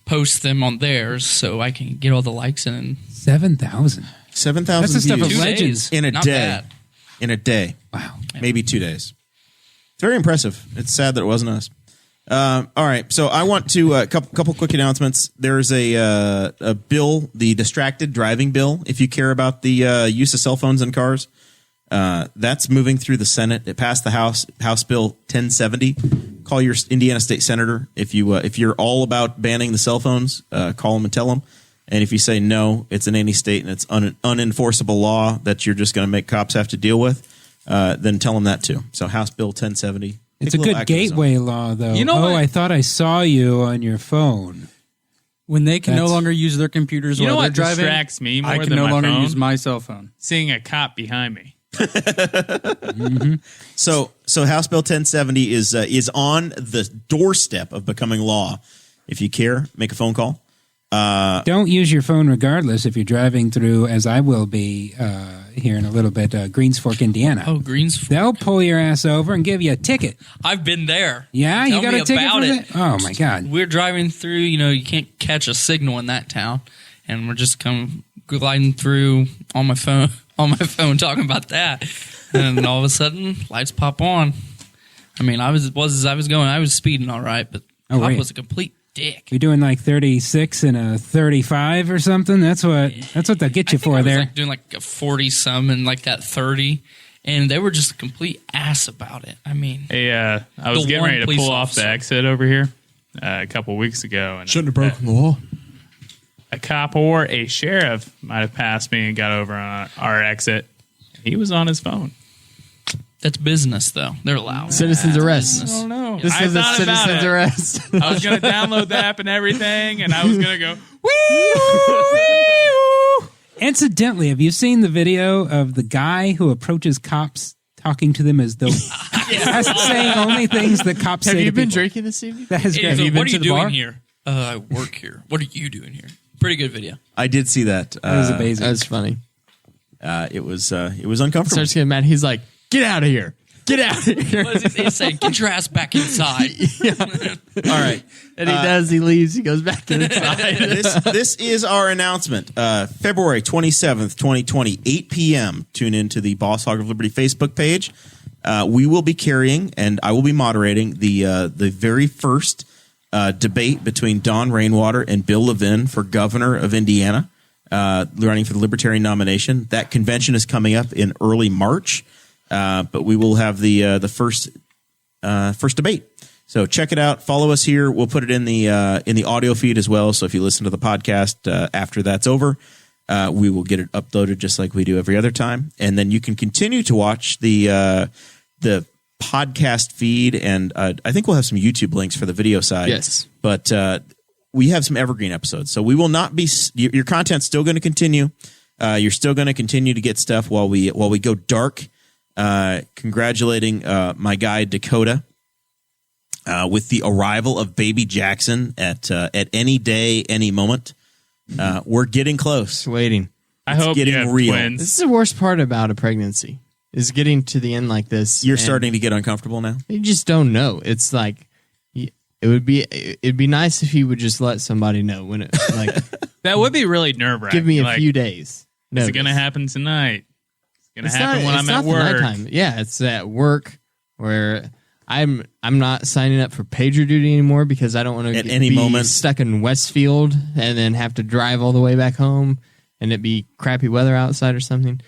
S7: post them on theirs so I can get all the likes and
S4: 7,000.
S2: 7,000
S4: That's the stuff
S2: views
S4: of legends.
S2: in a
S7: Not
S2: day.
S7: bad.
S2: In a day.
S4: Wow.
S2: Maybe 2 days. It's very impressive. It's sad that it wasn't us. All right, so I want to a couple quick announcements. There's a bill, the distracted driving bill. If you care about the use of cell phones in cars, that's moving through the Senate. It passed the House Bill 1070. Call your Indiana state senator if you're all about banning the cell phones. Call them and tell them. And if you say no, it's in any state and it's unenforceable law that you're just going to make cops have to deal with. Then tell them that too. So House Bill 1070.
S4: It's a good gateway law, though.
S6: You know what?
S4: I thought I saw you on your phone.
S6: When they can no longer use their computers
S5: You know
S6: while they're
S5: what
S6: driving,
S5: distracts me more
S6: I can
S5: than
S6: no
S5: my
S6: longer
S5: phone?
S6: use my cell phone.
S5: Seeing a cop behind me.
S2: So House Bill 1070 is on the doorstep of becoming law. If you care, make a phone call.
S4: Don't use your phone regardless if you're driving through, as I will be here in a little bit, Greens Fork, Indiana.
S7: Oh, Greens Fork.
S4: They'll pull your ass over and give you a ticket.
S7: I've been there.
S4: Yeah,
S7: Tell
S4: you got
S7: me
S4: a ticket
S7: about
S4: for
S7: it.
S4: that? Oh my God!
S7: We're driving through. You can't catch a signal in that town, and we're just gliding through on my phone, talking about that, and all of a sudden, lights pop on. I mean, I was speeding all right, but Pop was a complete dick.
S4: You're doing like 36 and a 35 or something. That's what they'll get you for
S7: I was
S4: there.
S7: like doing like a 40-some and like that 30, and they were just a complete ass about it. I mean,
S5: Hey, I was
S7: The
S5: getting
S7: one
S5: ready to
S7: police
S5: pull off
S7: officer.
S5: the exit over here a couple weeks ago, and
S2: Shouldn't have broken the law.
S5: a cop or a sheriff might have passed me and got over on our exit. He was on his phone.
S7: that's business, though. They're allowed.
S1: Citizens arrest.
S5: I don't know.
S1: This
S5: I
S1: is a
S5: thought about
S1: citizens
S5: it.
S1: arrest.
S5: I was going to download the app and everything, and I was going to go,
S4: Incidentally, have you seen the video of the guy who approaches cops talking to them as though saying only things that cops say
S1: Have you
S4: to
S1: been
S4: people?
S1: drinking this evening?
S4: That is
S7: Hey,
S4: great.
S7: so
S1: you been
S7: what are
S1: to
S7: you
S1: the bar?
S7: doing here? I work here. What are you doing here? Pretty good video.
S2: I did see that.
S4: That was amazing.
S1: That's funny.
S2: It was uncomfortable.
S1: Starts getting mad. He's like, "Get out of here! Get out of here!"
S7: What does he say? Get your ass back inside.
S2: All right.
S1: And he does. He leaves. He goes back inside.
S2: This is our announcement. February 27th, 2020, 8 p.m. Tune into the Boss Hog of Liberty Facebook page. We will be carrying, and I will be moderating, the very first debate between Don Rainwater and Bill Levin for governor of Indiana, running for the Libertarian nomination. That convention is coming up in early March, but we will have the first debate. So check it out. Follow us here. We'll put it in the audio feed as well. So if you listen to the podcast after that's over, we will get it uploaded just like we do every other time. And then you can continue to watch the podcast feed, and I think we'll have some YouTube links for the video side.
S1: Yes.
S2: But we have some evergreen episodes. So we will not be your content's still going to continue. You're still going to continue to get stuff while we go dark. Congratulating my guy Dakota with the arrival of baby Jackson at any day, any moment. We're getting close.
S1: Waiting.
S5: I hope you
S2: getting
S5: have
S2: real.
S5: twins.
S1: This is the worst part about a pregnancy, is getting to the end like this.
S2: You're
S1: and
S2: starting to get uncomfortable now.
S1: You just don't know. It's like it'd be nice if you would just let somebody know when it like
S5: That would be really nerve-wracking.
S1: give me a
S5: Like,
S1: few days.
S5: Is
S1: notice.
S5: it going to happen tonight? It's going to
S1: It's
S5: happen
S1: not-
S5: when
S1: it's
S5: I'm
S1: not
S5: at
S1: the
S5: work.
S1: nighttime. Yeah, it's at work where I'm not signing up for pager duty anymore because I don't want to
S2: At any
S1: be
S2: moment.
S1: stuck in Westfield and then have to drive all the way back home and it be crappy weather outside or something.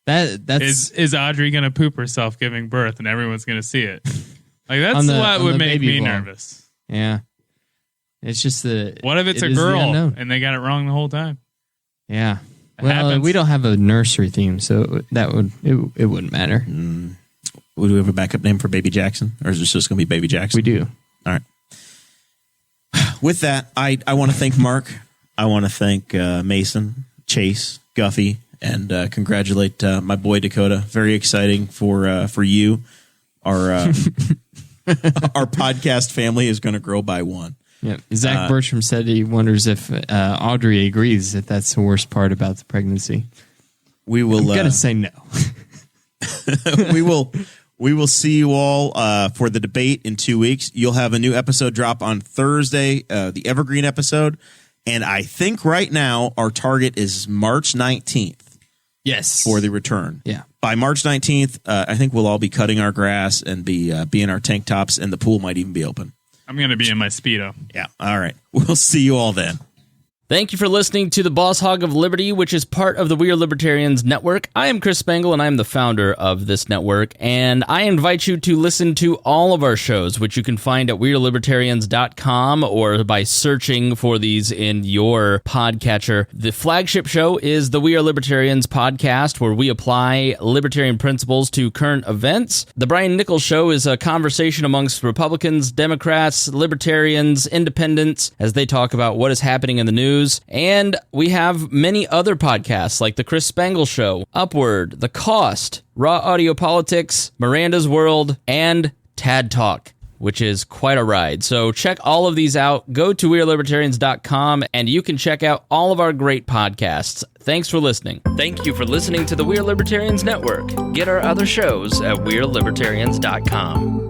S1: That's
S5: Is Audrey going to poop herself giving birth and everyone's going to see it? Like, that's
S1: On the-
S5: what
S1: on
S5: would
S1: the
S5: make
S1: baby
S5: me
S1: vlog.
S5: nervous.
S1: yeah. It's just the
S5: What if it's
S1: it
S5: a
S1: is the
S5: girl
S1: unknown.
S5: and they got it wrong the whole time?
S1: Yeah.
S5: It
S1: Well,
S5: happens.
S1: we don't have a nursery theme, so it wouldn't matter.
S2: Would we have a backup name for baby Jackson, or is this just going to be baby Jackson?
S1: We do.
S2: All right. With that, I want to thank Mark. I want to thank Mason, Chase, Guffey, and congratulate my boy Dakota. Very exciting for you. Our our podcast family is going to grow by one.
S1: Yeah. Zach Bertram said he wonders if Audrey agrees that that's the worst part about the pregnancy.
S2: We will.
S1: I'm gonna say no.
S2: We will see you all for the debate in 2 weeks. You'll have a new episode drop on Thursday, the Evergreen episode. And I think right now our target is March 19th.
S3: Yes.
S2: For the return.
S3: Yeah.
S2: By March 19th, I think we'll all be cutting our grass and be in our tank tops, and the pool might even be open.
S5: I'm going to be in my Speedo.
S2: Yeah. All right. We'll see you all then.
S8: Thank you for listening to the Boss Hog of Liberty, which is part of the We Are Libertarians Network. I am Chris Spangle, and I am the founder of this network, and I invite you to listen to all of our shows, which you can find at WeAreLibertarians.com or by searching for these in your podcatcher. The flagship show is the We Are Libertarians podcast, where we apply libertarian principles to current events. The Brian Nichols Show is a conversation amongst Republicans, Democrats, Libertarians, Independents, as they talk about what is happening in the news. And we have many other podcasts like The Chris Spangle Show, Upward, The Cost, Raw Audio Politics, Miranda's World, and Tad Talk, which is quite a ride. So check all of these out. Go to WeAreLibertarians.com and you can check out all of our great podcasts. Thanks for listening. Thank you for listening to the We Are Libertarians Network. Get our other shows at WeAreLibertarians.com.